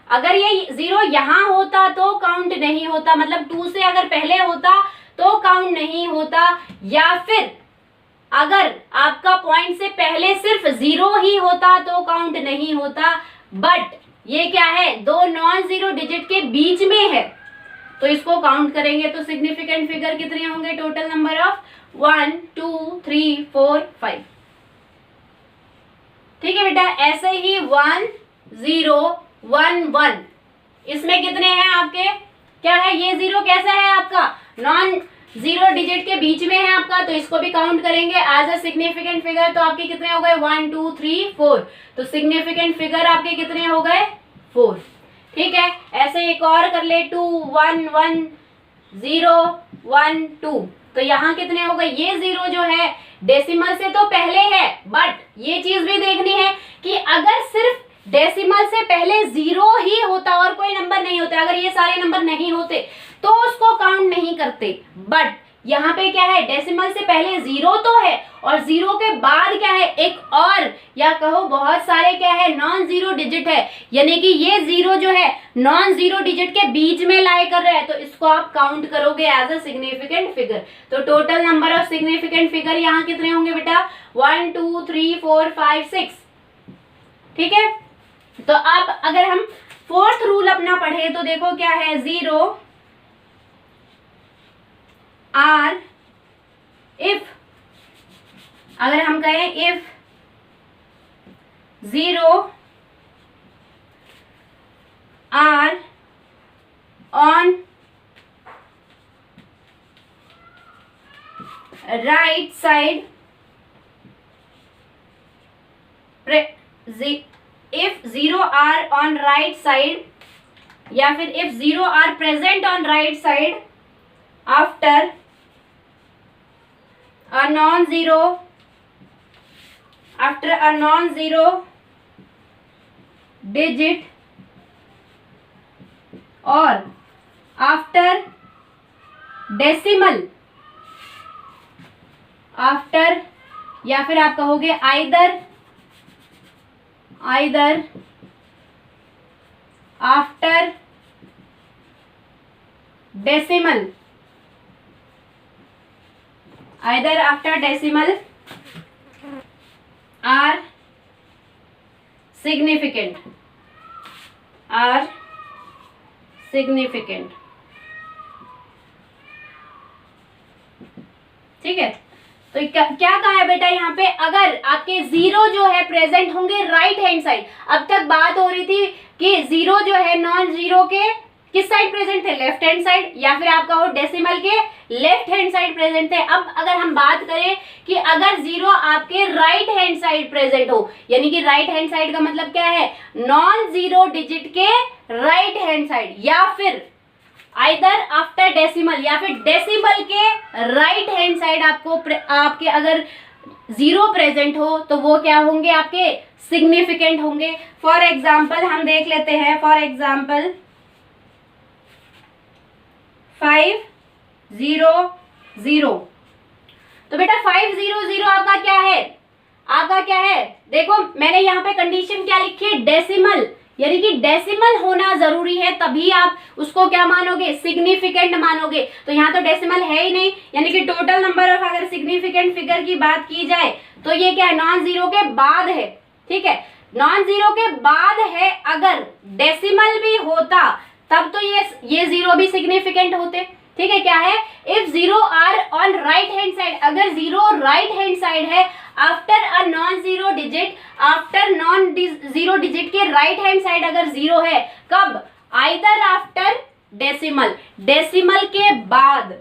Speaker 1: अगर ये जीरो यहाँ होता तो काउंट नहीं होता, मतलब 2 से अगर पहले होता तो काउंट नहीं होता, या फिर अगर आपका पॉइंट से पहले सिर्फ जीरो ही होता तो काउंट नहीं होता। बट ये क्या है, दो नॉन जीरो डिजिट के बीच में है तो इसको काउंट करेंगे तो सिग्निफिकेंट फिगर कितने होंगे, टोटल नंबर ऑफ 1 2 3 4 5। ठीक है बेटा, ऐसे ही 1 0 1 1 इसमें कितने हैं आपके, क्या है, ये जीरो कैसा है आपका, नॉन जीरो डिजिट के बीच में है आपका, तो इसको भी काउंट करेंगे एज अ सिग्निफिकेंट फिगर। तो आपके कितने हो गए 1 2 3 4, तो सिग्निफिकेंट फिगर आपके कितने हो गए 4। ठीक है, ऐसे एक और कर ले 2 1 1 0 1 2, तो यहाँ कितने हो गए, ये जीरो जो है डेसिमल से तो पहले है, बट ये चीज भी देखनी है कि अगर सिर्फ डेसिमल से पहले जीरो ही होता और कोई नंबर नहीं होता, अगर ये सारे नंबर नहीं होते तो उसको काउंट नहीं करते। बट यहाँ पे क्या है, डेसिमल से पहले जीरो तो है और जीरो के बाद क्या है, एक और या कहो बहुत सारे क्या है, नॉन जीरो डिजिट है, यानी कि ये जीरो जो है नॉन जीरो डिजिट के बीच में लाई कर रहा है, तो इसको आप काउंट करोगे एज अ सिग्निफिकेंट फिगर। तो total number of significant figure यहाँ कितने होंगे बेटा, 1 2 3 4 5 6। ठीक है, तो अब अगर हम फोर्थ रूल अपना पढ़े तो देखो क्या है, 0 आर इफ, अगर हम कहें if 0 are on right side, if 0 are on right side या फिर if 0 are present on right side after a non-zero digit or after decimal, या फिर आप कहोगे either after decimal are significant। ठीक है, तो क्या कहा है बेटा यहाँ पे, अगर आपके जीरो जो है प्रेजेंट होंगे राइट हैंड साइड। अब तक बात हो रही थी कि जीरो जो है नॉन जीरो के किस साइड प्रेजेंट थे, लेफ्ट हैंड साइड, या फिर आपका हो डेसिमल के लेफ्ट हैंड साइड प्रेजेंट थे। अब अगर हम बात करें कि अगर जीरो आपके राइट हैंड साइड प्रेजेंट हो, यानी कि राइट हैंड साइड का मतलब क्या है, नॉन जीरो डिजिट के राइट हैंड साइड, या फिर आइदर आफ्टर डेसिमल या फिर डेसिमल के राइट हैंड साइड आपके अगर जीरो प्रेजेंट हो तो वो क्या होंगे, आपके सिग्निफिकेंट होंगे। फॉर एग्जाम्पल हम देख लेते हैं, फॉर एग्जाम्पल 5 0 0। तो बेटा 5 0 0 आपका क्या है, आपका क्या है, देखो मैंने यहाँ पे कंडीशन क्या लिखी है, डेसिमल, यानी कि डेसिमल होना जरूरी है, तभी आप उसको क्या मानोगे, सिग्निफिकेंट मानोगे। तो यहाँ तो डेसिमल है ही नहीं, यानी कि टोटल नंबर ऑफ अगर सिग्निफिकेंट फिगर की बात की जाए तो ये क्या है, नॉन जीरो के बाद है, ठीक है, नॉन जीरो के बाद है। अगर डेसिमल भी होता तब तो ये जीरो भी सिग्निफिकेंट होते, ठीक है। क्या है, if zero are on right hand side, अगर जीरो राइट हैंड साइड है after a non zero digit, after non zero digit के राइट हैंड साइड अगर जीरो है, कब, आइदर आफ्टर डेसिमल, डेसिमल के बाद,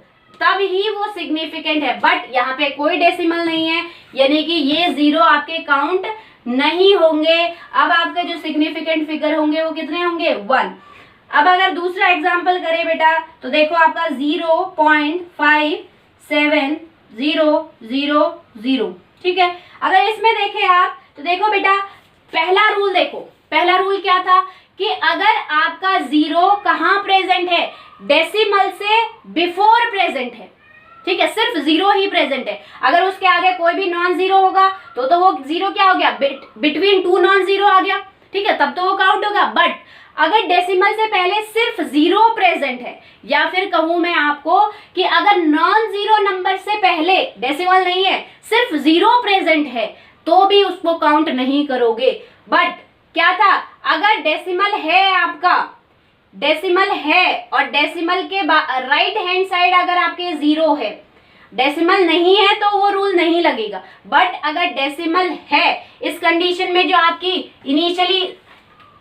Speaker 1: तब ही वो सिग्निफिकेंट है। बट यहाँ पे कोई डेसिमल नहीं है, यानी कि ये जीरो आपके काउंट नहीं होंगे। अब आपके जो सिग्निफिकेंट फिगर होंगे वो कितने होंगे, 1। अब अगर दूसरा एग्जाम्पल करें बेटा तो देखो आपका 0.570000, ठीक है। अगर इसमें देखें आप तो देखो बेटा पहला रूल देखो, पहला रूल क्या था कि अगर आपका जीरो कहाँ प्रेजेंट है, डेसिमल से बिफोर प्रेजेंट है, ठीक है, सिर्फ जीरो ही प्रेजेंट है। अगर उसके आगे कोई भी नॉन जीरो होगा तो वो जीरो क्या हो गया, बिटवीन टू नॉन जीरो आ गया, ठीक है, तब तो वो काउंट होगा। बट अगर डेसिमल से पहले सिर्फ जीरो प्रेजेंट है, या फिर कहूं मैं आपको कि अगर नॉन जीरो नंबर से पहले डेसिमल नहीं है, सिर्फ जीरो प्रेजेंट है, तो भी उसको काउंट नहीं करोगे। बट क्या था, अगर डेसिमल है आपका, डेसिमल है और डेसिमल के राइट हैंड साइड अगर आपके जीरो है, डेसिमल नहीं है तो वो रूल नहीं लगेगा। बट अगर डेसिमल है, इस कंडीशन में जो आपकी इनिशियली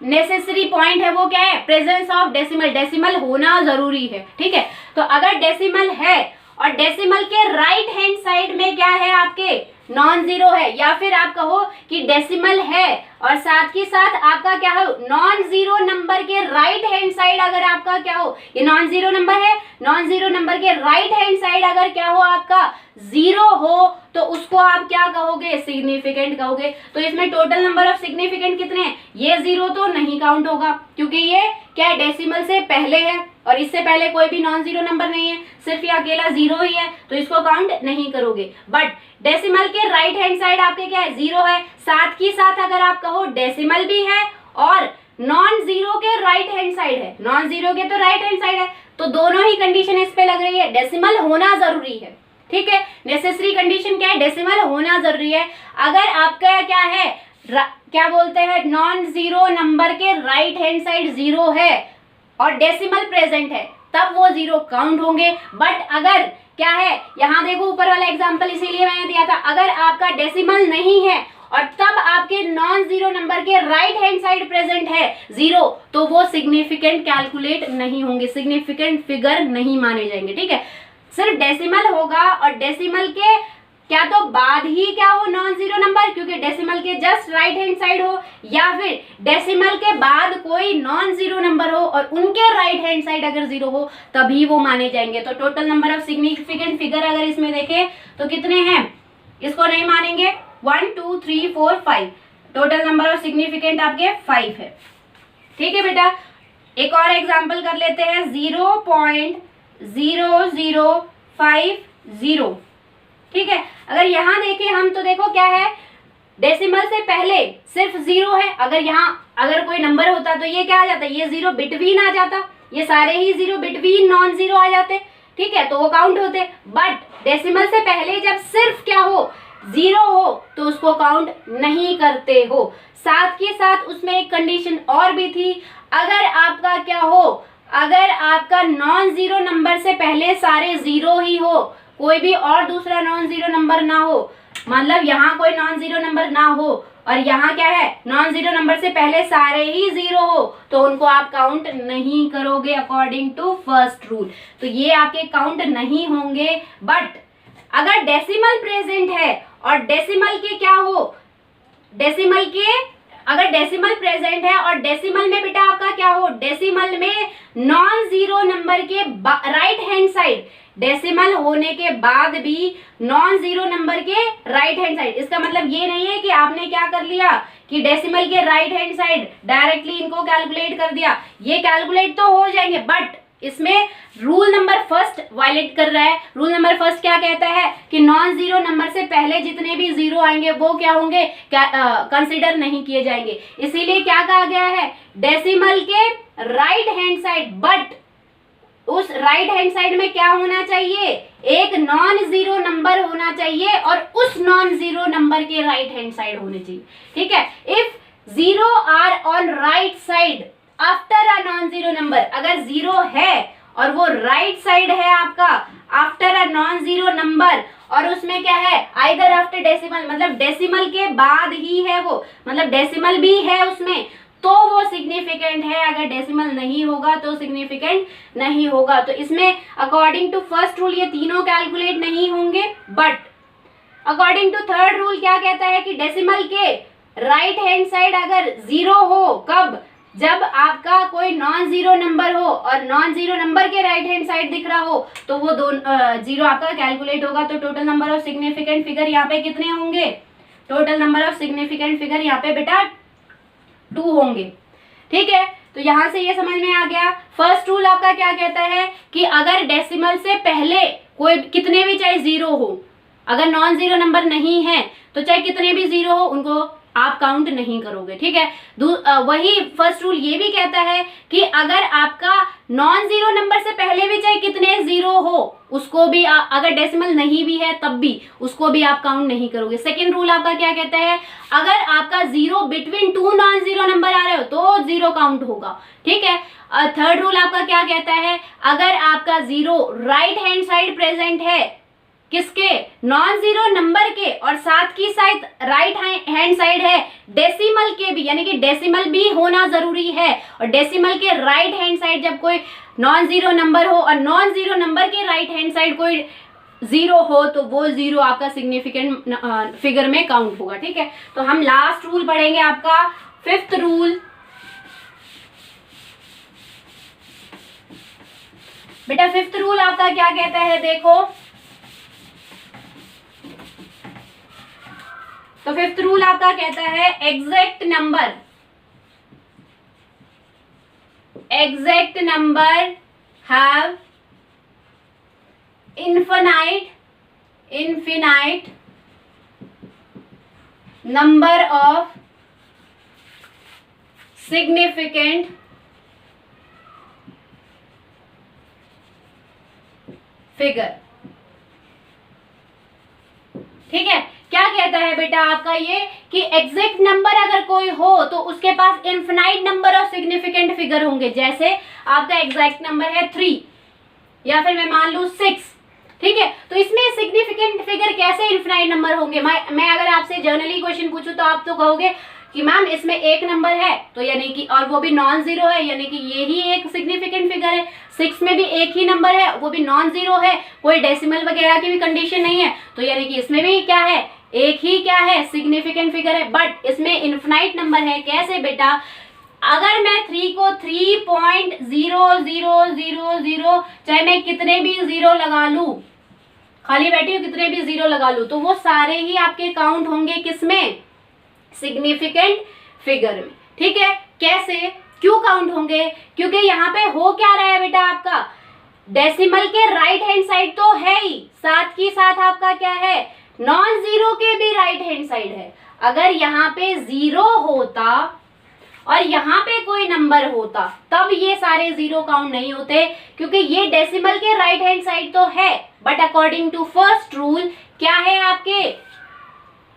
Speaker 1: नेसेसरी पॉइंट है वो क्या है, प्रेजेंस ऑफ डेसिमल, डेसिमल होना जरूरी है, ठीक है। तो अगर डेसिमल है और डेसिमल के राइट हैंड साइड में क्या है, आपके नॉन जीरो है, या फिर आप कहो कि डेसिमल है और साथ ही साथ आपका क्या हो, नॉन जीरो नंबर के राइट हैंड साइड अगर आपका क्या हो, ये नॉन जीरो नंबर है, नॉन जीरो नंबर के राइट हैंड साइड अगर क्या हो आपका जीरो हो, तो उसको आप क्या कहोगे, सिग्निफिकेंट कहोगे। तो इसमें टोटल नंबर ऑफ सिग्निफिकेंट कितने हैं, ये जीरो तो नहीं काउंट होगा, क्योंकि ये क्या है, डेसिमल से पहले है और इससे पहले कोई भी नॉन जीरो नंबर नहीं है, सिर्फ ये अकेला जीरो ही है, तो इसको काउंट नहीं करोगे। बट डेसिमल के राइट हैंड साइड आपके क्या है, जीरो है, साथ ही साथ अगर आप कहो डेसिमल भी है और नॉन जीरो के राइट हैंड साइड है, नॉन जीरो के तो राइट हैंड साइड है, तो दोनों ही कंडीशन इस पे लग रही है, डेसिमल होना जरूरी है, ठीक है। नेसेसरी कंडीशन क्या है, डेसिमल होना जरूरी है। अगर आपका क्या है, क्या बोलते हैं, नॉन जीरो नंबर के राइट हैंड साइड जीरो है और डेसिमल प्रेजेंट है, तब वो जीरो काउंट होंगे। बट अगर क्या है, यहाँ देखो ऊपर वाला एग्जांपल इसीलिए मैंने दिया था, अगर आपका डेसिमल नहीं है और तब आपके नॉन जीरो नंबर के राइट हैंड साइड प्रेजेंट है जीरो, तो वो सिग्निफिकेंट कैलकुलेट नहीं होंगे, सिग्निफिकेंट फिगर नहीं माने जाएंगे, ठीक है। सिर्फ डेसिमल होगा और डेसिमल के क्या तो बाद ही क्या हो, नॉन जीरो नंबर, क्योंकि डेसिमल के जस्ट राइट हैंड साइड हो, या फिर डेसिमल के बाद कोई नॉन जीरो नंबर हो और उनके राइट हैंड साइड अगर जीरो हो, तभी वो माने जाएंगे। तो total number of significant figure अगर इसमें देखें तो कितने हैं, इसको नहीं मानेंगे, 1 2 3 4 5, टोटल नंबर ऑफ सिग्निफिकेंट आपके 5 है, ठीक है बेटा। एक और एग्जाम्पल कर लेते हैं, 0.0050, ठीक है। अगर यहाँ देखें हम तो देखो क्या है, डेसिमल से पहले सिर्फ जीरो है, अगर कोई नंबर होता तो ये क्या आ जाता, ये जीरो बिटवीन आ जाता, ये सारे ही जीरो बिटवीन नॉन जीरो आ जाते, ठीक है, तो वो काउंट होते। बट डेसिमल से पहले जब सिर्फ क्या हो, जीरो हो, तो उसको काउंट नहीं करते हो। साथ के साथ उसमें एक कंडीशन और भी थी, अगर आपका क्या हो, अगर आपका नॉन जीरो नंबर से पहले सारे जीरो ही हो, कोई भी और दूसरा नॉन जीरो नंबर ना हो, मतलब यहाँ कोई नॉन जीरो नंबर ना हो, और यहाँ क्या है, नॉन जीरो नंबर से पहले सारे ही जीरो हो तो उनको आप काउंट नहीं करोगे अकॉर्डिंग टू फर्स्ट रूल। तो ये आपके काउंट नहीं होंगे। बट अगर डेसिमल प्रेजेंट है और डेसिमल के क्या हो, डेसिमल के अगर डेसिमल प्रेजेंट है और डेसिमल में बेटा आपका क्या हो, डेसिमल में नॉन जीरो नंबर के राइट हैंड साइड, डेसिमल होने के बाद भी नॉन जीरो नंबर के राइट हैंड साइड, इसका मतलब ये नहीं है कि आपने क्या कर लिया कि डेसिमल के राइट हैंड साइड डायरेक्टली इनको कैलकुलेट कर दिया, ये कैलकुलेट तो हो जाएंगे बट इसमें रूल नंबर फर्स्ट वायलेट कर रहा है। रूल नंबर फर्स्ट क्या कहता है कि नॉन जीरो नंबर से पहले जितने भी जीरो आएंगे वो क्या होंगे, कंसीडर नहीं किए जाएंगे। इसीलिए क्या कहा गया है, डेसिमल के राइट हैंड साइड, बट उस राइट हैंड साइड में क्या होना चाहिए, एक नॉन जीरो नंबर होना चाहिए और उस नॉन जीरो नंबर के राइट हैंड साइड होने चाहिए। ठीक है, if zero are on right side after a non zero number, अगर जीरो है और वो राइट साइड है आपका after a non zero number और उसमें क्या है, आइदर आफ्टर डेसिमल, मतलब डेसिमल के बाद ही है वो, मतलब डेसिमल भी है उसमें, तो वो सिग्निफिकेंट है। अगर डेसिमल नहीं होगा तो सिग्निफिकेंट नहीं होगा। तो इसमें अकॉर्डिंग टू फर्स्ट रूल ये तीनों कैलकुलेट नहीं होंगे। But according to third rule क्या कहता है कि डेसिमल के राइट हैंड साइड अगर जीरो हो, कब, जब आपका कोई नॉन जीरो नंबर हो और नॉन जीरो नंबर के राइट हैंड साइड दिख रहा हो तो वो जीरो आपका कैलकुलेट होगा। तो total number of significant figure यहाँ पे कितने होंगे, total number of significant figure यहाँ पे बेटा 2 होंगे। ठीक है, तो यहां से ये समझ में आ गया। फर्स्ट रूल आपका क्या कहता है कि अगर डेसिमल से पहले कोई कितने भी चाहे जीरो हो, अगर नॉन जीरो नंबर नहीं है तो चाहे कितने भी जीरो हो उनको आप काउंट नहीं करोगे। ठीक है, वही फर्स्ट रूल ये भी कहता है कि अगर आपका नॉन जीरो नंबर से पहले भी चाहे कितने जीरो हो उसको भी अगर डेसिमल नहीं भी है तब भी उसको भी आप काउंट नहीं करोगे। सेकेंड रूल आपका क्या कहता है, अगर आपका zero between 2 non zero number आ रहे हो तो जीरो काउंट होगा। ठीक है, थर्ड रूल आपका क्या कहता है, अगर आपका zero right hand side present है, किसके, नॉन जीरो नंबर के, और साथ की साइड राइट हैंड साइड है डेसिमल के भी, यानी कि डेसिमल भी होना जरूरी है, और डेसिमल के राइट हैंड साइड जब कोई नॉन जीरो नंबर हो और नॉन जीरो नंबर के राइट हैंड साइड कोई जीरो हो तो वो जीरो आपका सिग्निफिकेंट फिगर में काउंट होगा। ठीक है, तो हम लास्ट रूल पढ़ेंगे आपका फिफ्थ रूल। बेटा फिफ्थ रूल आपका क्या कहता है, देखो तो फिफ्थ रूल आपका कहता है exact number have infinite number of significant figure। ठीक है, क्या कहता है बेटा आपका ये कि एग्जैक्ट नंबर अगर कोई हो तो उसके पास infinite number of significant figure होंगे। जैसे आपका एग्जैक्ट नंबर है 3 या फिर मैं मान लूं 6। ठीक है, तो इसमें सिग्निफिकेंट फिगर कैसे इनफिनाइट नंबर होंगे। मैं अगर आपसे जनरली क्वेश्चन पूछूं तो आप तो कहोगे कि मैम इसमें एक नंबर है तो यानी कि, और वो भी नॉन जीरो है, यानी कि ये ही एक सिग्निफिकेंट फिगर है। 6 में भी एक ही नंबर है वो भी नॉन जीरो है, कोई डेसिमल वगैरह की भी कंडीशन नहीं है, तो यानी कि इसमें भी क्या है, एक ही क्या है, सिग्निफिकेंट फिगर है। बट इसमें इनफिनाइट नंबर है। कैसे बेटा, अगर मैं 3 को 3.0000 चाहे मैं कितने भी जीरो लगा लूं, खाली बैठी हूँ कितने भी जीरो लगा लूं, तो वो सारे ही आपके काउंट होंगे किसमें, सिग्निफिकेंट फिगर में। ठीक है, कैसे, क्यों काउंट होंगे, क्योंकि यहाँ पे हो क्या रहा है बेटा, आपका डेसिमल के राइट हैंड साइड तो है ही, साथ की साथ आपका क्या है, नॉन जीरो के भी राइट हैंड साइड है। अगर यहाँ पे जीरो होता और यहाँ पे कोई नंबर होता तब ये सारे जीरो काउंट नहीं होते, क्योंकि ये डेसिमल के राइट हैंड साइड तो है। But according to first rule क्या है आपके,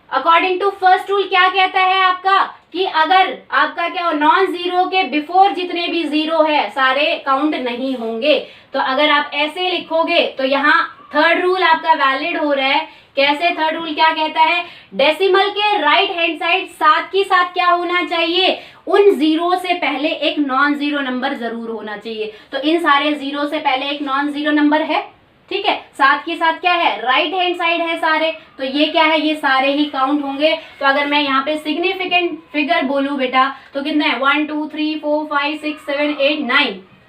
Speaker 1: अकॉर्डिंग टू फर्स्ट रूल क्या कहता है आपका कि अगर आपका क्या हो, नॉन जीरो के बिफोर जितने भी जीरो है सारे काउंट नहीं होंगे। तो अगर आप ऐसे लिखोगे तो यहाँ थर्ड रूल आपका वैलिड हो रहा है कैसे? थर्ड रूल क्या कहता है? डेसिमल के राइट हैंड साइड साथ की साथ क्या होना चाहिए? उन जीरो से पहले एक नॉन जीरो नंबर जरूर होना चाहिए। तो इन सारे जीरो से पहले एक नॉन जीरो नंबर है, ठीक है। साथ के साथ क्या है? राइट हैंड साइड है सारे, तो ये क्या है? ये सारे ही काउंट होंगे। तो अगर मैं यहाँ पे सिग्निफिकेंट फिगर बोलूं बेटा तो कितना है? 1 2 3 4 5 6 7 8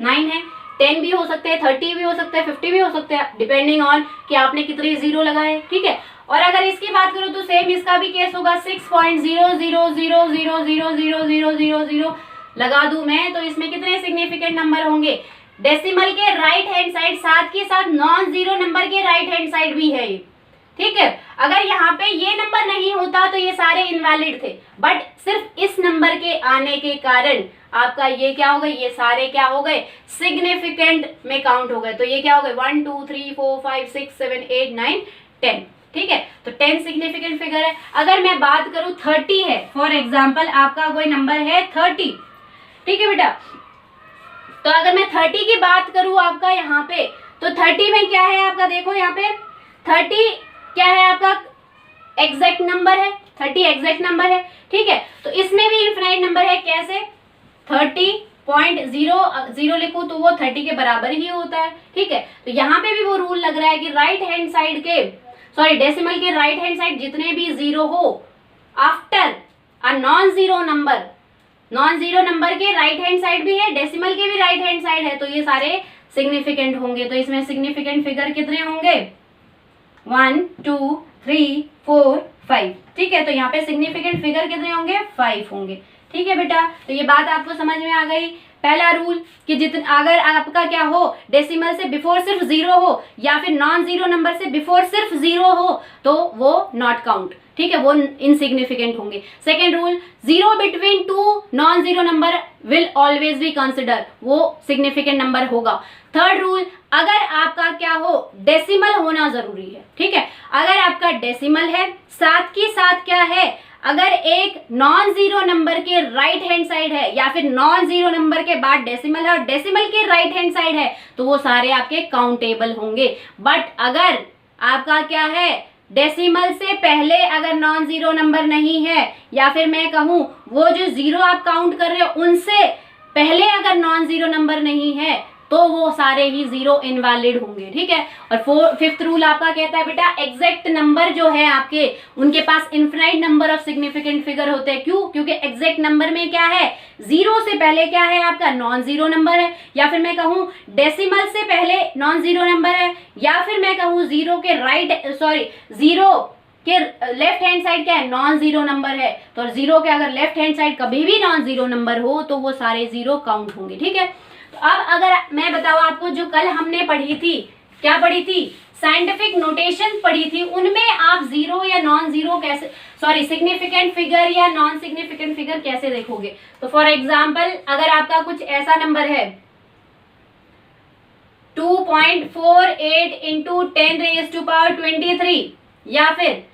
Speaker 1: 9 है। 10 भी हो सकते हैं, 30 भी हो सकते हैं, 50 भी हो सकते हैं, डिपेंडिंग ऑन कि आपने कितने जीरो लगाए, ठीक है। और अगर इसकी बात करूं तो सेम इसका भी केस होगा। 6.000000000 लगा दूं मैं तो इसमें कितने सिग्निफिकेंट नंबर होंगे? डेसिमल के राइट हैंड साइड साथ के साथ नॉन जीरो नंबर के राइट हैंड साइड भी है, ठीक है। अगर यहाँ पे ये नंबर नहीं होता तो ये सारे इनवैलिड थे, बट सिर्फ इस नंबर के आने के कारण आपका ये क्या हो गए? ये सारे क्या हो गए? सिग्निफिकेंट में काउंट हो गए। तो ये क्या हो गए? 1 2 3 4 5 6 7 8 9 10, ठीक है। तो 10 सिग्निफिकेंट फिगर है। अगर मैं बात करूं 30 है, फॉर एग्जाम्पल आपका कोई नंबर है 30, ठीक है बेटा। तो अगर मैं 30 की बात करूं आपका यहाँ पे, तो 30 में क्या है आपका? देखो यहाँ पे 30 क्या है आपका? एग्जैक्ट नंबर है, 30 एग्जैक्ट नंबर है, ठीक है। तो इसमें भी इनफाइनाइट नंबर है। कैसे? 30.00 लिखूं तो वो 30 के बराबर ही होता है, ठीक है। तो यहाँ पे भी वो रूल लग रहा है कि राइट हैंड साइड के, सॉरी डेसिमल के राइट हैंड साइड जितने भी जीरो हो after a non zero number, non zero number के राइट हैंड साइड भी है, डेसिमल के भी राइट हैंड साइड है, तो ये सारे सिग्निफिकेंट होंगे। तो इसमें सिग्निफिकेंट फिगर कितने होंगे? 1 2 3 4 5, ठीक है। तो यहाँ पे सिग्निफिकेंट फिगर कितने होंगे? 5 होंगे, ठीक है बेटा। तो ये बात आपको समझ में आ गई। पहला रूल कि जितना अगर आपका क्या हो, डेसिमल से बिफोर सिर्फ जीरो हो या फिर नॉन जीरो नंबर से बिफोर सिर्फ जीरो हो तो वो नॉट काउंट, ठीक है, वो इनसिग्निफिकेंट होंगे। Second rule, zero between two non zero number will always be consider, वो सिग्निफिकेंट नंबर होगा। थर्ड रूल, अगर आपका क्या हो, डेसिमल होना जरूरी है, ठीक है। अगर आपका डेसिमल है साथ की साथ क्या है, अगर एक नॉन जीरो नंबर के राइट हैंड साइड है या फिर नॉन जीरो नंबर के बाद डेसिमल है और डेसिमल के राइट हैंड साइड है तो वो सारे आपके काउंटेबल होंगे। बट अगर आपका क्या है, डेसिमल से पहले अगर नॉन जीरो नंबर नहीं है या फिर मैं कहूं वो जो जीरो आप काउंट कर रहे हो उनसे पहले अगर नॉन जीरो नंबर नहीं है तो वो सारे ही जीरो इनवैलिड होंगे, ठीक है। और फिफ्थ रूल आपका कहता है बेटा, एग्जैक्ट नंबर जो है आपके उनके पास infinite number of significant figure होते हैं। क्यों? क्योंकि एग्जैक्ट नंबर में क्या है, जीरो से पहले क्या है आपका? नॉन जीरो नंबर है, या फिर मैं कहूं डेसिमल से पहले नॉन जीरो नंबर है, या फिर मैं कहूं जीरो के जीरो के लेफ्ट हैंड साइड क्या है? नॉन जीरो नंबर है। तो जीरो के अगर लेफ्ट हैंड साइड कभी भी नॉन जीरो नंबर हो तो वो सारे जीरो काउंट होंगे, ठीक है। तो अब अगर मैं बताऊं आपको, जो कल हमने पढ़ी थी, क्या पढ़ी थी? साइंटिफिक नोटेशन पढ़ी थी, उनमें आप जीरो या नॉन जीरो कैसे, सॉरी सिग्निफिकेंट फिगर या नॉन सिग्निफिकेंट फिगर कैसे देखोगे। तो फॉर एग्जांपल अगर आपका कुछ ऐसा नंबर है 2.48 इंटू 10⁻23 या फिर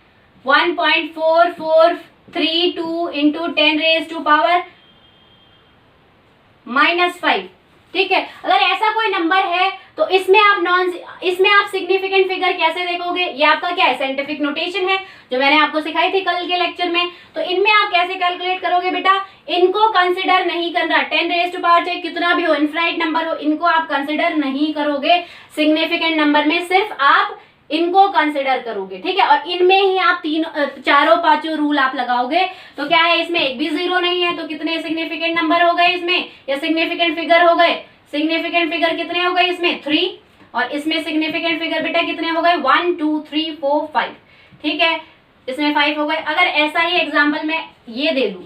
Speaker 1: 1.4432 इंटू 10⁻⁻5, ठीक है। अगर ऐसा कोई नंबर है तो इसमें आप सिग्निफिकेंट फिगर कैसे देखोगे? ये आपका क्या है? साइंटिफिक नोटेशन है जो मैंने आपको सिखाई थी कल के लेक्चर में। तो इनमें आप कैसे कैलकुलेट करोगे बेटा? इनको कंसिडर नहीं करना, 10⁻⁻, चाहे कितना भी हो, इनफिनाइट नंबर हो, इनको आप कंसिडर नहीं करोगे सिग्निफिकेंट नंबर में, सिर्फ आप इनको कंसिडर करोगे, ठीक है। और इनमें ही आप चारों पांचों रूल आप लगाओगे। तो क्या है, इसमें एक भी जीरो नहीं है तो कितने सिग्निफिकेंट नंबर हो गए इसमें, या सिग्निफिकेंट फिगर हो गए? सिग्निफिकेंट फिगर कितने हो गए इसमें? 3, और इसमें सिग्निफिकेंट फिगर बेटा कितने हो गए? 1 2 3 4 5, ठीक है, इसमें 5 हो गए। अगर ऐसा ही एग्जाम्पल मैं ये दे दूं,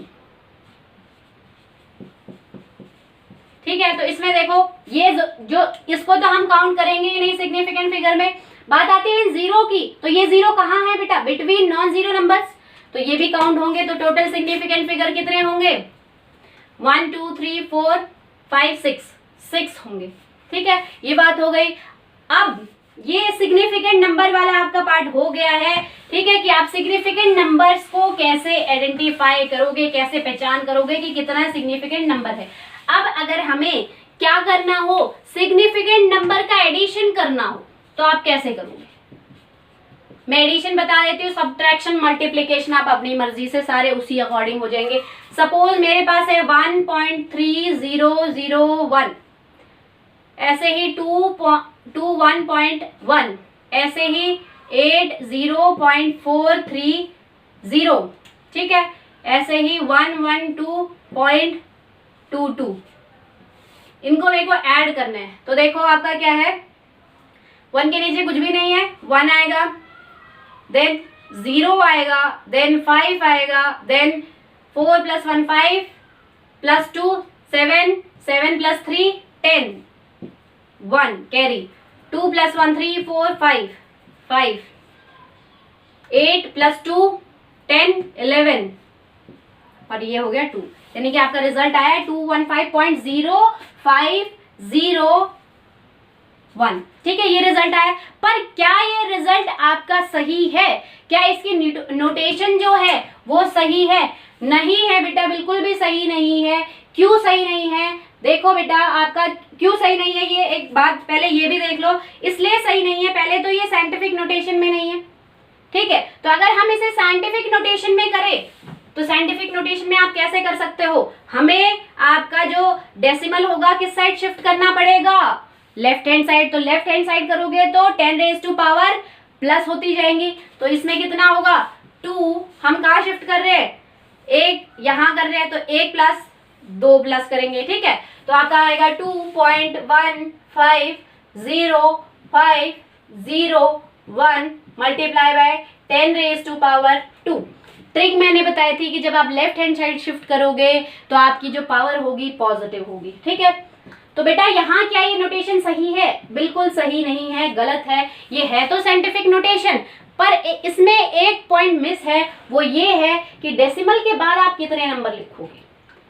Speaker 1: ठीक है, तो इसमें देखो ये जो इसको तो हम काउंट करेंगे ही नहीं सिग्निफिकेंट फिगर में। बात आती है जीरो की, तो ये जीरो कहाँ है बेटा? बिटवीन नॉन जीरो नंबर्स, तो ये भी काउंट होंगे। तो टोटल सिग्निफिकेंट फिगर कितने होंगे? 1 2 3 4 5 6 होंगे, ठीक है, ये बात हो गई। अब ये सिग्निफिकेंट नंबर वाला आपका पार्ट हो गया है, ठीक है, कि आप सिग्निफिकेंट नंबर्स को कैसे आइडेंटिफाई करोगे, कैसे पहचान करोगे कि कितना सिग्निफिकेंट नंबर है। अब अगर हमें क्या करना हो, सिग्निफिकेंट नंबर का एडिशन करना हो तो आप कैसे करोगे? मैं एडिशन बता देती हूँ, सब्ट्रैक्शन मल्टीप्लिकेशन आप अपनी मर्जी से सारे उसी अकॉर्डिंग हो जाएंगे। सपोज मेरे पास है 1.3001, ऐसे ही 1.1, ऐसे ही 80.430, ठीक है, ऐसे ही 112.22। इनको मेरे को ऐड करना है। तो देखो आपका क्या है, 1 के नीचे कुछ भी नहीं है, 1 आएगा, देन 0 आएगा, देन 5 आएगा, देन 4 + 1 5 + 2 7 7 + 3 10 1 कैरी, 2 + 1 3 4 5 5 8 + 2 10 11 और ये हो गया 2, यानी कि आपका रिजल्ट आया है 215.0501। ठीक है, ये रिजल्ट आया। पर क्या ये रिजल्ट आपका सही है? क्या इसकी नोटेशन जो है वो सही है? नहीं है बेटा, बिल्कुल भी सही नहीं है। क्यों सही नहीं है? देखो बेटा, आपका क्यों सही नहीं है, ये एक बात पहले ये भी देख लो। इसलिए सही नहीं है, पहले तो ये साइंटिफिक नोटेशन में नहीं है, ठीक है। तो अगर हम इसे साइंटिफिक नोटेशन में करें तो साइंटिफिक नोटेशन में आप कैसे कर सकते हो, हमें आपका जो डेसिमल होगा किस साइड शिफ्ट करना पड़ेगा, लेफ्ट हैंड साइड। तो लेफ्ट हैंड साइड करोगे तो 10⁻⁻+ होती जाएंगी। तो इसमें कितना होगा, 2 हम कहाँ शिफ्ट कर रहे हैं, 1 यहाँ कर रहे हैं, तो 1 + 2 प्लस करेंगे, ठीक है। तो आपका आएगा 2.15051 मल्टीप्लाई बाय 10⁻²। ट्रिक मैंने बताई थी कि जब आप लेफ्ट हैंड साइड शिफ्ट करोगे तो आपकी जो पावर होगी पॉजिटिव होगी, ठीक है। तो बेटा यहाँ क्या ये नोटेशन सही है? बिल्कुल सही नहीं है, गलत है। ये है तो साइंटिफिक नोटेशन, पर इसमें एक पॉइंट मिस है, वो ये है कि डेसिमल के बाद आप कितने नंबर लिखोगे।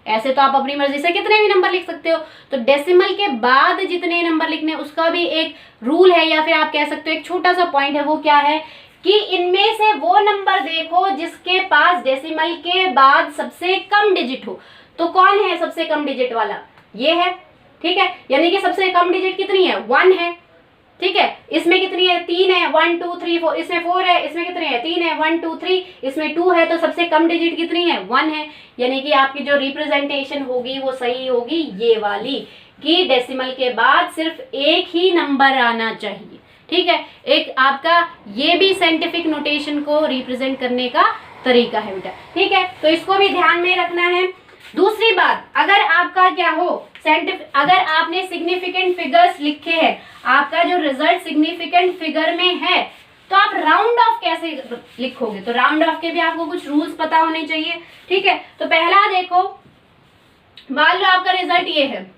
Speaker 1: ऐसे तो आप अपनी मर्जी से कितने भी नंबर लिख सकते हो, तो डेसिमल के बाद जितने नंबर लिखने उसका भी एक रूल है, या फिर आप कह सकते हो एक छोटा सा पॉइंट है। वो क्या है कि इनमें से वो नंबर देखो जिसके पास डेसिमल के बाद सबसे कम डिजिट हो। तो कौन है सबसे कम डिजिट वाला? ये है, ठीक है। यानी कि सबसे कम डिजिट कितनी है, 1 है, ठीक है। इसमें कितनी है, 3 है, 1 2 3 4, इसमें 4 है, इसमें कितने है, 3 है, 1 2 3, इसमें 2 है। तो सबसे कम डिजिट कितनी है, 1 है। यानी कि आपकी जो रिप्रेजेंटेशन होगी वो सही होगी ये वाली, कि डेसिमल के बाद सिर्फ एक ही नंबर आना चाहिए, ठीक है। एक आपका ये भी साइंटिफिक नोटेशन को रिप्रेजेंट करने का तरीका है बेटा, ठीक है। तो इसको भी ध्यान में रखना है। दूसरी बात, अगर आपका क्या हो अगर आपने सिग्निफिकेंट फिगर्स लिखे हैं, आपका जो रिजल्ट सिग्निफिकेंट फिगर में है, तो आप राउंड ऑफ कैसे लिखोगे? तो राउंड ऑफ के भी आपको कुछ रूल्स पता होने चाहिए, ठीक है। तो पहला देखो, मान लो आपका रिजल्ट ये है,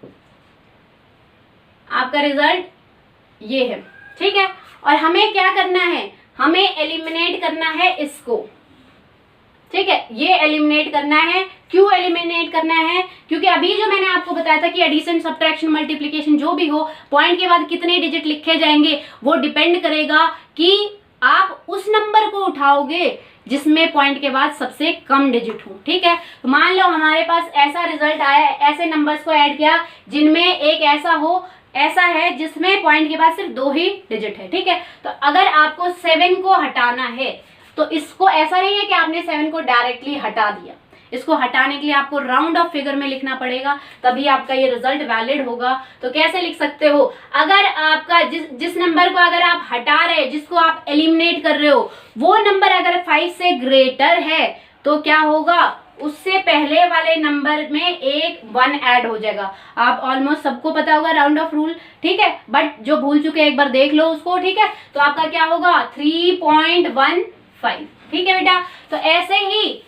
Speaker 1: आपका रिजल्ट ये है, ठीक है। और हमें क्या करना है, हमें एलिमिनेट करना है इसको, ठीक है। ये एलिमिनेट करना है। क्यों एलिमिनेट करना है? क्योंकि अभी जो मैंने आपको बताया था कि एडिशन सब्ट्रैक्शन मल्टीप्लिकेशन जो भी हो, पॉइंट के बाद कितने डिजिट लिखे जाएंगे वो डिपेंड करेगा कि आप उस नंबर को उठाओगे जिसमें पॉइंट के बाद सबसे कम डिजिट हो, ठीक है। तो मान लो हमारे पास ऐसा रिजल्ट आया, ऐसे नंबर्स को ऐड किया जिनमें एक ऐसा है जिसमें पॉइंट के बाद सिर्फ 2 ही डिजिट है, ठीक है। तो अगर आपको 7 को हटाना है तो इसको ऐसा नहीं है कि आपने 7 को डायरेक्टली हटा दिया, इसको हटाने के लिए आपको राउंड ऑफ फिगर में लिखना पड़ेगा, तभी आपका ये रिजल्ट वैलिड होगा। तो कैसे लिख सकते हो, अगर आपका जिस नंबर को अगर आप हटा रहे, जिसको आप एलिमिनेट कर रहे हो, वो नंबर अगर 5 से ग्रेटर है तो क्या होगा, उससे पहले वाले नंबर में एक 1 ऐड हो जाएगा। आप ऑलमोस्ट सबको पता होगा राउंड ऑफ रूल, ठीक है, बट जो भूल चुके एक बार देख लो उसको, ठीक है। तो आपका क्या होगा, 3.15, ठीक है बेटा। तो ऐसे ही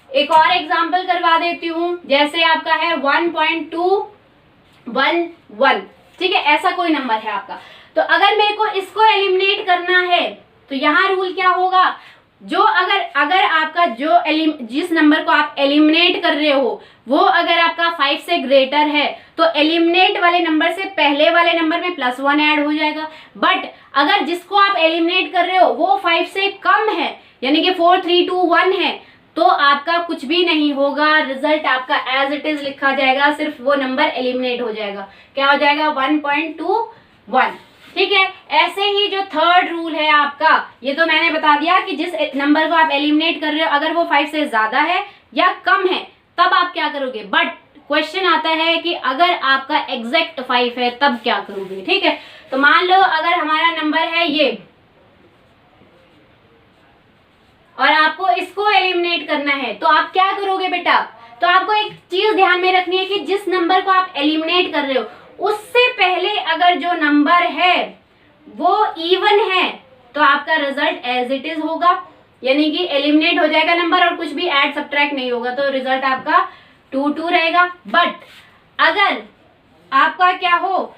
Speaker 1: एक और एग्जांपल करवा देती हूँ, जैसे आपका है 1.211, ठीक है, ऐसा कोई नंबर है आपका। तो अगर मेरे को इसको एलिमिनेट करना है तो यहाँ रूल क्या होगा, जो अगर आपका जिस नंबर को आप एलिमिनेट कर रहे हो वो अगर आपका 5 से ग्रेटर है तो एलिमिनेट वाले नंबर से पहले वाले नंबर में +1 ऐड हो जाएगा। बट अगर जिसको आप एलिमिनेट कर रहे हो वो 5 से कम है, यानी कि 4 3 2 1 है, तो आपका कुछ भी नहीं होगा, रिजल्ट आपका एज इट इज लिखा जाएगा, सिर्फ वो नंबर एलिमिनेट हो जाएगा। क्या हो जाएगा, 1.21, ठीक है। ऐसे ही जो थर्ड रूल है आपका, ये तो मैंने बता दिया कि जिस नंबर को आप एलिमिनेट कर रहे हो अगर वो 5 से ज्यादा है या कम है तब आप क्या करोगे। बट क्वेश्चन आता है कि अगर आपका एग्जैक्ट 5 है तब क्या करोगे। ठीक है, तो मान लो अगर हमारा नंबर है ये और आपको इसको एलिमिनेट करना है तो आप क्या करोगे बेटा। तो आपको एक चीज ध्यान में रखनी है कि जिस नंबर को आप एलिमिनेट कर रहे हो उससे पहले अगर जो नंबर है वो इवन है तो आपका रिजल्ट एज इट इज होगा, यानी कि एलिमिनेट हो जाएगा नंबर और कुछ भी ऐड सब्ट्रैक्ट नहीं होगा, तो रिजल्ट आपका 2 रहेगा। बट अगर आपका क्या हो,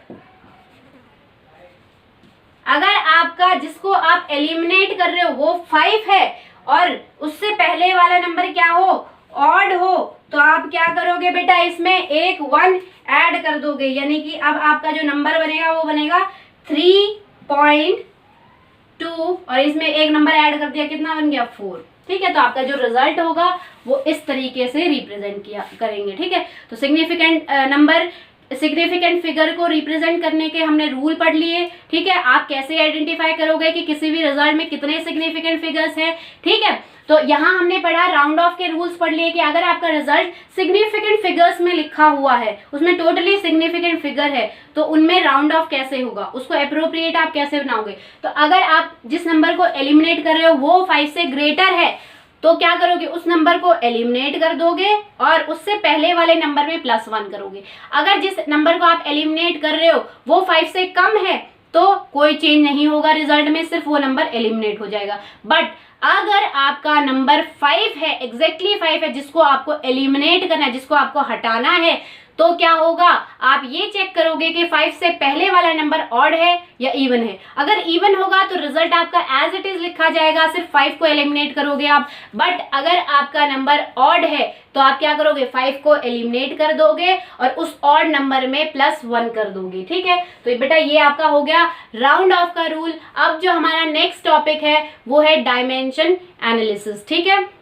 Speaker 1: अगर आपका जिसको आप एलिमिनेट कर रहे हो वो 5 है और उससे पहले वाला नंबर क्या हो, ऑड हो, तो आप क्या करोगे बेटा, इसमें एक 1 ऐड कर दोगे, यानी कि अब आपका जो नंबर बनेगा वो बनेगा 3.2 और इसमें एक नंबर ऐड कर दिया, कितना बन गया 4। ठीक है, तो आपका जो रिजल्ट होगा वो इस तरीके से रिप्रेजेंट किया करेंगे। ठीक है, तो सिग्निफिकेंट नंबर, सिग्निफिकेंट फिगर को रिप्रेजेंट करने के हमने रूल पढ़ लिए। ठीक है, आप कैसे आइडेंटिफाई करोगे कि किसी भी रिजल्ट में कितने सिग्निफिकेंट फिगर्स हैं। ठीक है, तो यहाँ हमने पढ़ा राउंड ऑफ के रूल्स पढ़ लिए कि अगर आपका रिजल्ट सिग्निफिकेंट फिगर्स में लिखा हुआ है, उसमें टोटली सिग्निफिकेंट फिगर है, तो उनमें राउंड ऑफ कैसे होगा, उसको अप्रोप्रिएट आप कैसे बनाओगे। तो अगर आप जिस नंबर को एलिमिनेट कर रहे हो वो 5 से ग्रेटर है तो क्या करोगे, उस नंबर को एलिमिनेट कर दोगे और उससे पहले वाले नंबर में +1 करोगे। अगर जिस नंबर को आप एलिमिनेट कर रहे हो वो 5 से कम है तो कोई चेंज नहीं होगा रिजल्ट में, सिर्फ वो नंबर एलिमिनेट हो जाएगा। बट अगर आपका नंबर 5 है, एग्जैक्टली 5 है, जिसको आपको एलिमिनेट करना है, जिसको आपको हटाना है, तो क्या होगा, आप ये चेक करोगे कि 5 से पहले वाला नंबर ऑड है या इवन है। अगर इवन होगा तो रिजल्ट आपका एज इट इज लिखा जाएगा, सिर्फ 5 को एलिमिनेट करोगे आप। बट अगर आपका नंबर ऑड है तो आप क्या करोगे, 5 को एलिमिनेट कर दोगे और उस ऑड नंबर में +1 कर दोगे। ठीक है, तो बेटा ये आपका हो गया राउंड ऑफ का रूल। अब जो हमारा नेक्स्ट टॉपिक है वो है डायमेंशन एनालिसिस। ठीक है,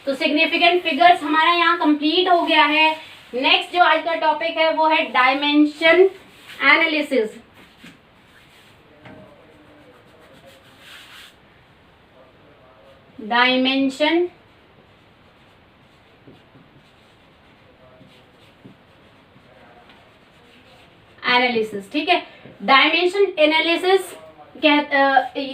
Speaker 1: तो सिग्निफिकेंट फिगर्स हमारा यहाँ कंप्लीट हो गया है। नेक्स्ट जो आज का टॉपिक है वो है डायमेंशन एनालिसिस। Dimension analysis. ठीक है, डायमेंशन एनालिसिस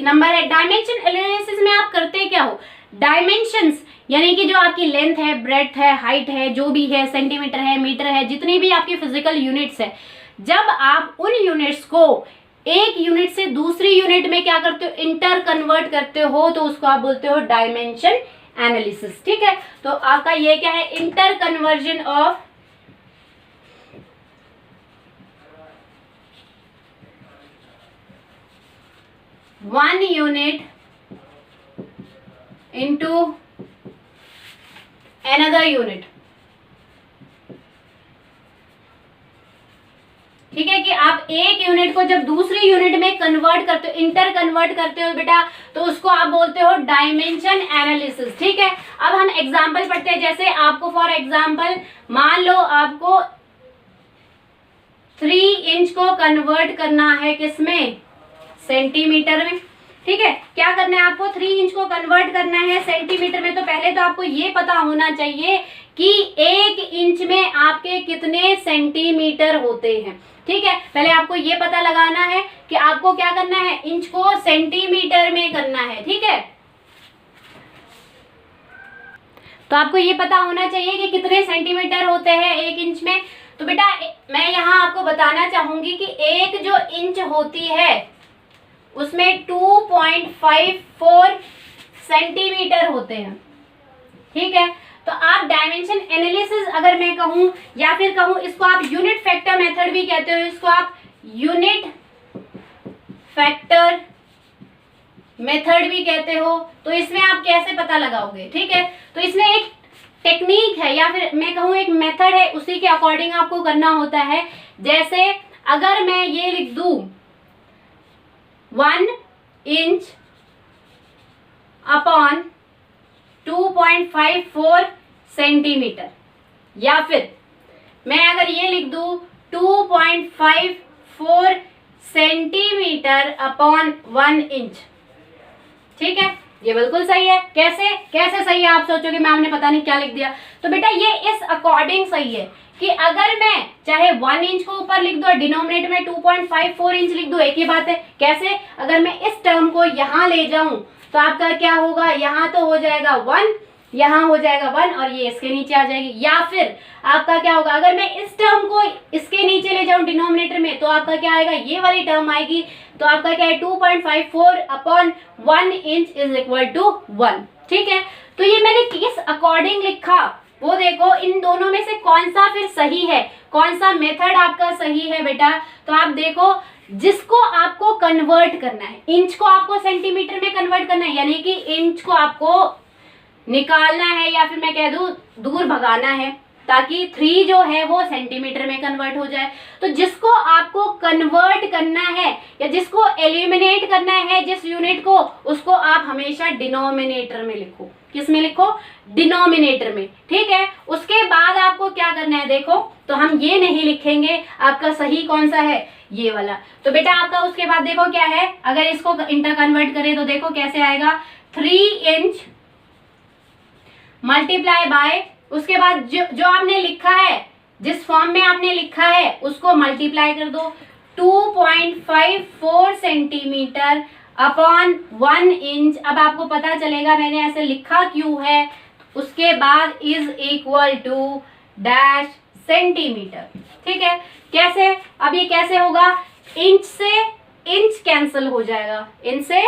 Speaker 1: नंबर है। डायमेंशन एनालिसिस में आप करते क्या हो, डायमेंशंस यानी कि जो आपकी लेंथ है, ब्रेड्थ है, हाइट है, जो भी है, सेंटीमीटर है, मीटर है, जितनी भी आपकी फिजिकल यूनिट्स है, जब आप उन यूनिट्स को एक यूनिट से दूसरी यूनिट में क्या करते हो, इंटर कन्वर्ट करते हो, तो उसको आप बोलते हो डायमेंशन एनालिसिस। ठीक है, तो आपका ये क्या है, inter conversion of one unit into another unit। ठीक है, कि आप एक यूनिट को जब दूसरी यूनिट में कन्वर्ट करते हो, इंटर कन्वर्ट करते हो बेटा, तो उसको आप बोलते हो डायमेंशन एनालिसिस। ठीक है, अब हम एग्जांपल पढ़ते हैं। जैसे आपको फॉर एग्जांपल मान लो आपको 3 इंच को कन्वर्ट करना है किसमें, सेंटीमीटर में। ठीक है, क्या करना है आपको, 3 इंच को कन्वर्ट करना है सेंटीमीटर में। तो पहले तो आपको ये पता होना चाहिए कि 1 इंच में आपके कितने सेंटीमीटर होते हैं। ठीक है, पहले आपको ये पता लगाना है कि आपको क्या करना है, इंच को सेंटीमीटर में करना है। ठीक है, तो आपको ये पता होना चाहिए कि कितने सेंटीमीटर होते हैं 1 इंच में। तो बेटा मैं यहाँ आपको बताना चाहूंगी कि एक जो इंच होती है उसमें 2.54 सेंटीमीटर होते हैं। ठीक है, तो आप डायमेंशन एनालिसिस अगर मैं कहूं या फिर कहूं, इसको आप यूनिट फैक्टर मेथड भी कहते हो, इसको आप यूनिट फैक्टर मेथड भी कहते हो, तो इसमें आप कैसे पता लगाओगे। ठीक है, तो इसमें एक टेक्निक है या फिर मैं कहूं एक मेथड है, उसी के अकॉर्डिंग आपको करना होता है। जैसे अगर मैं ये लिख दूं 1 इंच अपॉन 2.54 सेंटीमीटर, या फिर मैं अगर ये लिख दूं 2.54 सेंटीमीटर अपॉन 1 इंच, ठीक है, ये बिल्कुल सही है। कैसे कैसे सही है? आप सोचोगे मैम ने पता नहीं क्या लिख दिया। तो बेटा ये इस अकॉर्डिंग सही है कि अगर मैं चाहे 1 इंच को ऊपर लिख दूं और डिनोमिनेटर में 2.54 इंच लिख दूं, एक ही बात है। कैसे? अगर मैं इस टर्म को यहाँ ले जाऊं तो आपका क्या होगा, यहाँ तो हो जाएगा 1, यहाँ हो जाएगा 1 और ये इसके नीचे आ जाएगी। या फिर आपका क्या होगा, अगर मैं इस टर्म को इसके नीचे ले जाऊं डिनोमिनेटर में तो आपका क्या आएगा, ये वाली टर्म आएगी। तो आपका क्या है 2.54 upon 1 inch is equal to 1, ठीक है। तो ये मैंने किस अकॉर्डिंग लिखा वो देखो, इन दोनों में से कौन सा फिर सही है, कौन सा मेथड आपका सही है बेटा। तो आप देखो, जिसको आपको कन्वर्ट करना है, इंच को आपको सेंटीमीटर में कन्वर्ट करना है, यानी कि इंच को आपको निकालना है या फिर मैं कह दूं दूर भगाना है, ताकि 3 जो है वो सेंटीमीटर में कन्वर्ट हो जाए। तो जिसको आपको कन्वर्ट करना है या जिसको एलिमिनेट करना है जिस यूनिट को, उसको आप हमेशा डिनोमिनेटर में लिखो। किस में लिखो? डिनोमिनेटर में, ठीक है। उसके बाद आपको क्या करना है देखो, तो हम ये नहीं लिखेंगे आपका सही कौन सा है, ये वाला। तो बेटा आपका उसके बाद देखो क्या है, अगर इसको इंटर कन्वर्ट करें तो देखो कैसे आएगा, 3 इंच मल्टीप्लाई बाय, उसके बाद जो आपने लिखा है, जिस फॉर्म में आपने लिखा है उसको मल्टीप्लाई कर दो, 2.54 सेंटीमीटर अपॉन 1 इंच। अब आपको पता चलेगा मैंने ऐसे लिखा क्यों है। उसके बाद is equal to dash centimetre, ठीक है। कैसे? अब ये कैसे होगा, इंच से इंच कैंसिल हो जाएगा, इंच से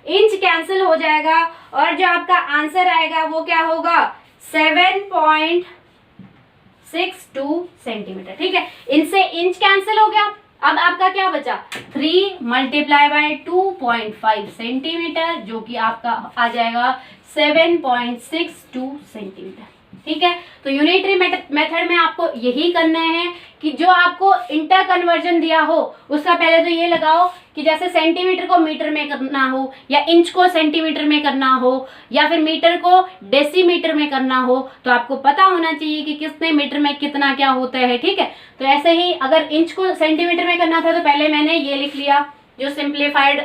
Speaker 1: इंच कैंसिल हो जाएगा और जो आपका आंसर आएगा वो क्या होगा, 7.62 सेंटीमीटर, ठीक है। इंच से इंच कैंसिल हो गया। अब आपका क्या बचा, 3 मल्टीप्लाई बाय 2.5 सेंटीमीटर, जो कि आपका आ जाएगा 7.62 सेंटीमीटर, ठीक है। तो यूनिटरी मेथड में आपको यही करना है कि जो आपको इंटर कन्वर्जन दिया हो उसका पहले तो ये लगाओ कि जैसे सेंटीमीटर को मीटर में करना हो, या इंच को सेंटीमीटर में करना हो, या फिर मीटर को डेसीमीटर में करना हो, तो आपको पता होना चाहिए कि कितने मीटर में कितना क्या होता है, ठीक है। तो ऐसे ही अगर इंच को सेंटीमीटर में करना था तो पहले मैंने ये लिख लिया, जो सिंप्लीफाइड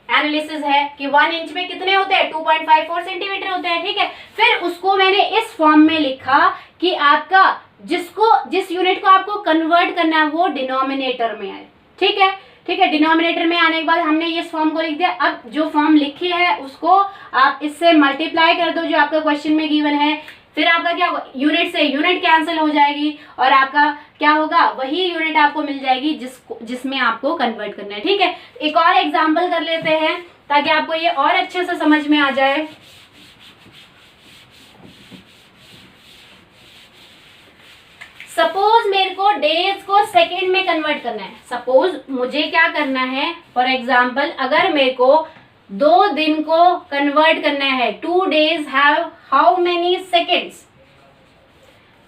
Speaker 1: एनालिसिस है कि 1 इंच में कितने होते हैं, 2.54 सेंटीमीटर होते हैं, ठीक है। फिर उसको मैंने इस फॉर्म में लिखा कि आपका जिस यूनिट को आपको कन्वर्ट करना है वो डिनोमिनेटर में आए, ठीक है, ठीक है। डिनोमिनेटर में आने के बाद हमने इस फॉर्म को लिख दिया। अब जो फॉर्म लिखी है उसको आप इससे मल्टीप्लाई कर दो जो आपका क्वेश्चन में गिवन है। फिर आपका क्या होगा, यूनिट से यूनिट कैंसिल हो जाएगी और आपका क्या होगा, वही यूनिट आपको मिल जाएगी जिसमें आपको कन्वर्ट करना है, ठीक है। एक और एग्जांपल कर लेते हैं ताकि आपको ये और अच्छे से समझ में आ जाए। सपोज मेरे को डेज को सेकेंड में कन्वर्ट करना है। सपोज मुझे क्या करना है, फॉर एग्जाम्पल अगर मेरे को 2 दिन को कन्वर्ट करना है, 2 days have how many seconds,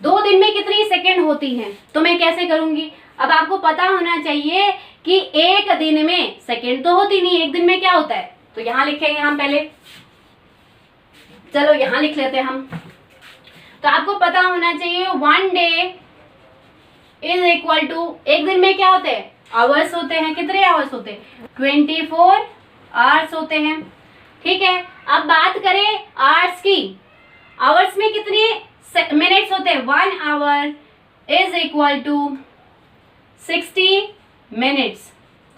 Speaker 1: 2 दिन में कितनी सेकेंड होती हैं, तो मैं कैसे करूंगी। अब आपको पता होना चाहिए कि एक दिन में सेकेंड तो होती नहीं, एक दिन में क्या होता है। तो यहां लिखेंगे हम पहले, चलो यहां लिख लेते हैं हम। तो आपको पता होना चाहिए 1 day इज इक्वल टू, एक दिन में क्या होते हैं, आवर्स होते हैं। कितने आवर्स होते हैं, 24 आवर्स होते हैं, ठीक है। अब बात करें आवर्स की, आवर्स में कितने मिनट्स होते हैं, 1 hour is equal to 60 minutes,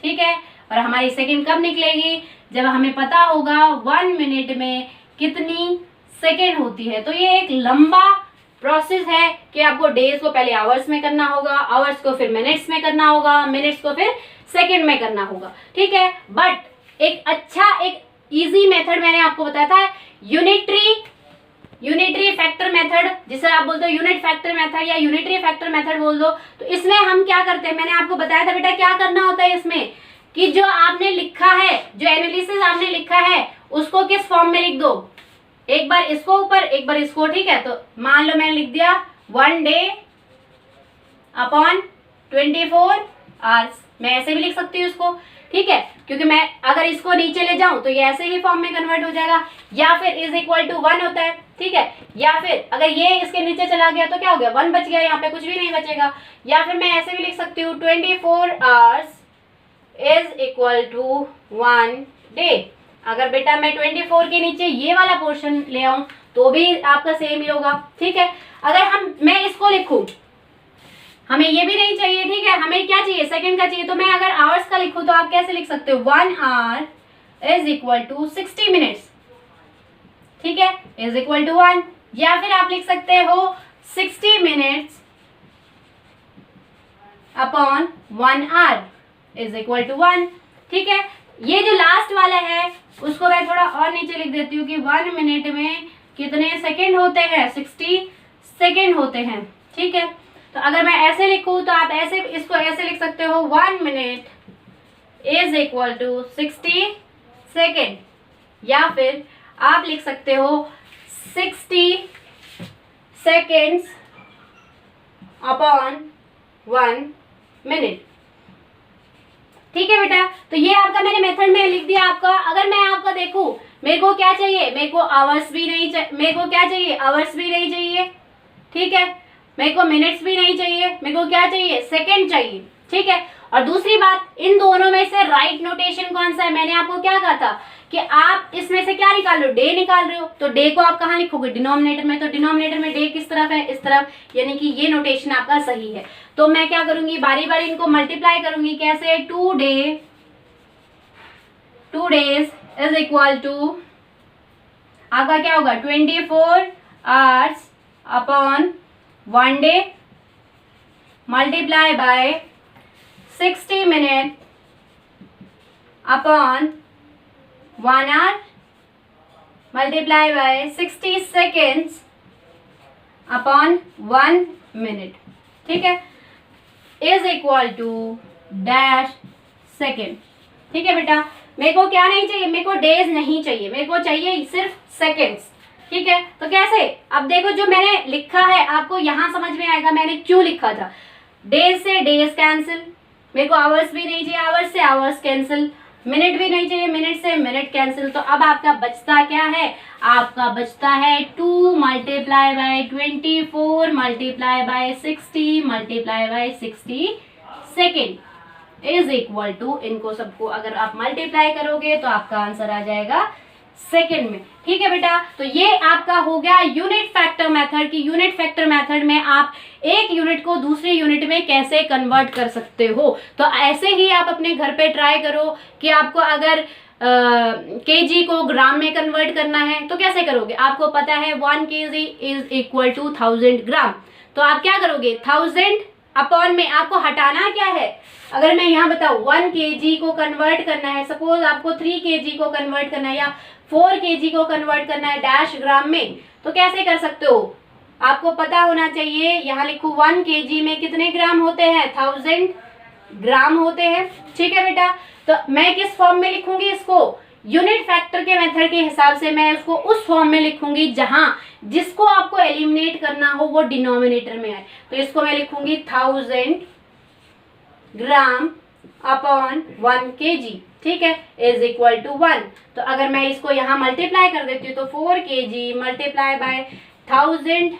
Speaker 1: ठीक है। और हमारी सेकंड कब निकलेगी, जब हमें पता होगा 1 मिनट में कितनी सेकंड होती है। तो ये एक लंबा प्रोसेस है कि आपको डेज को पहले आवर्स में करना होगा, आवर्स को फिर मिनट्स में करना होगा, मिनट्स को फिर सेकंड में करना होगा, ठीक है। बट एक अच्छा एक इजी मेथड मैंने आपको बताया था, यूनिटरी फैक्टर मेथड, जिसे आप बोलते हो यूनिट फैक्टर मेथड या यूनिटरी फैक्टर मेथड बोल दो। तो इसमें हम क्या करते हैं, मैंने आपको बताया था बेटा क्या करना होता है इसमें, कि जो आपने लिखा है, जो एनालिसिस आपने लिखा है उसको किस फॉर्म में लिख दो, एक बार इसको ऊपर एक बार इसको, ठीक है। तो मान लो मैंने लिख दिया 1 day अपॉन 24 आवर्स, मैं ऐसे भी लिख सकती हूँ इसको, ठीक है, क्योंकि मैं अगर इसको नीचे ले जाऊं तो ये ऐसे ही फॉर्म में कन्वर्ट हो जाएगा, या फिर इज इक्वल टू 1 होता है, ठीक है, या फिर अगर ये इसके नीचे चला गया तो क्या हो गया, 1 बच गया, यहाँ पे कुछ भी नहीं बचेगा। या फिर मैं ऐसे भी लिख सकती हूँ 24 hours is equal to 1 day. अगर बेटा मैं 24 के नीचे ये वाला पोर्शन ले आऊं तो भी आपका सेम ही होगा, ठीक है। अगर मैं इसको लिखूं, हमें ये भी नहीं चाहिए, ठीक है, हमें क्या चाहिए, सेकंड का चाहिए, तो मैं अगर आवर्स का लिखूं तो आप कैसे लिख सकते हो, 1 hour is equal to 60 minutes, ठीक है, इज इक्वल टू 1। या फिर आप लिख सकते हो 60 minutes upon 1 hour is equal to 1, ठीक है। ये जो लास्ट वाला है उसको मैं थोड़ा और नीचे लिख देती हूँ कि 1 मिनट में कितने सेकेंड होते हैं, 60 सेकेंड होते हैं, ठीक है। तो अगर मैं ऐसे लिखूं तो आप ऐसे इसको ऐसे लिख सकते हो, 1 minute is equal to 60 second, या फिर आप लिख सकते हो 60 सेकेंड्स अपॉन 1 मिनट, ठीक है बेटा। तो ये आपका मैंने मेथड में लिख दिया आपका। अगर मैं आपका देखूं, मेरे को क्या चाहिए, मेरे को आवर्स भी नहीं चाहिए, मेरे को क्या चाहिए, आवर्स भी नहीं चाहिए, ठीक है, मेरे को मिनट्स भी नहीं चाहिए, मेरे को क्या चाहिए, सेकंड चाहिए, ठीक है। और दूसरी बात, इन दोनों में से राइट नोटेशन कौन सा है, मैंने आपको क्या कहा था कि आप इसमें से क्या निकाल रहे हो, डे निकाल रहे हो, तो डे को आप कहाँ लिखोगे, डिनोमिनेटर में, तो डिनोमिनेटर में डे किस तरफ है, इस तरफ, यानी कि ये नोटेशन आपका सही है। तो मैं क्या करूंगी, बारी बारी इनको मल्टीप्लाई करूंगी, कैसे, 2 डेज इज इक्वल टू आपका क्या होगा, 24 hours upon 1 day multiply by 60 minute upon 1 hour multiply by 60 seconds upon 1 minute, ठीक है, is equal to dash second, ठीक है बेटा। मेरे को क्या नहीं चाहिए, मेरे को डेज नहीं चाहिए, मेरे को चाहिए सिर्फ सेकेंड्स, ठीक है। तो कैसे, अब देखो जो मैंने लिखा है आपको यहाँ समझ में आएगा मैंने क्यों लिखा था। डेज से डेज कैंसिल, मेरे को आवर्स भी नहीं चाहिए, आवर्स से आवर्स कैंसिल, मिनट भी नहीं चाहिए, मिनट से मिनट कैंसिल। तो अब आपका बचता क्या है, आपका बचता है 2 multiply by 24 multiply by 60 multiply by 60 second is equal to, इनको सबको अगर आप मल्टीप्लाई करोगे तो आपका आंसर आ जाएगा सेकेंड में, ठीक है बेटा। तो ये आपका हो गया यूनिट फैक्टर मेथड की यूनिट फैक्टर मेथड में आप एक यूनिट को दूसरी यूनिट में कैसे कन्वर्ट कर सकते हो। तो ऐसे ही आप अपने घर पे ट्राई करो कि आपको अगर केजी को ग्राम में कन्वर्ट करना है तो कैसे करोगे। आपको पता है 1 kg इज इक्वल टू 1000 ग्राम, तो आप क्या करोगे 1000 अपॉन में आपको हटाना क्या है। अगर मैं यहाँ बताऊँ 1 kg को कन्वर्ट करना है, सपोज आपको 3 kg को कन्वर्ट करना है या 4 kg को कन्वर्ट करना है डैश ग्राम में, तो कैसे कर सकते हो। आपको पता होना चाहिए, यहाँ लिखो 1 kg में कितने ग्राम होते हैं, 1000 ग्राम होते हैं, ठीक है बेटा। तो मैं किस फॉर्म में लिखूंगी इसको, यूनिट फैक्टर के मेथड के हिसाब से मैं उसको उस फॉर्म में लिखूंगी जहां जिसको आपको एलिमिनेट करना हो वो डिनोमिनेटर में आए। तो इसको मैं लिखूंगी 1000 ग्राम अपॉन 1 kg, ठीक है, इज इक्वल टू 1। तो अगर मैं इसको यहाँ मल्टीप्लाई कर देती हूँ तो 4 kg multiply by 1000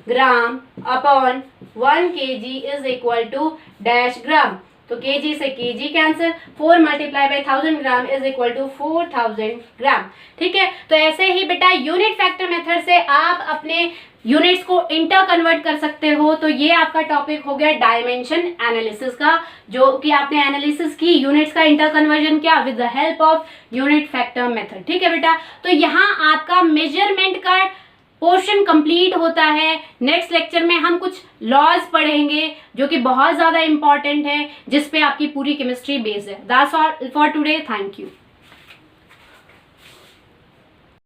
Speaker 1: gram upon 1 kg is equal to dash gram. तो kg से kg cancel, 4 multiply by 1000 gram is equal to 4000 gram, ठीक है। तो ऐसे ही बेटा यूनिट फैक्टर मेथड से आप अपने यूनिट्स को इंटर कन्वर्ट कर सकते हो। तो ये आपका टॉपिक हो गया डायमेंशन एनालिसिस का, जो कि आपने एनालिसिस की यूनिट्स का इंटर कन्वर्जन किया with the help of unit factor method, ठीक है बेटा। तो यहाँ आपका मेजरमेंट का पोर्शन कंप्लीट होता है। नेक्स्ट लेक्चर में हम कुछ लॉज पढ़ेंगे जो कि बहुत ज्यादा इंपॉर्टेंट है, जिसपे आपकी पूरी केमिस्ट्री बेस्ड है। That's all for today, thank you.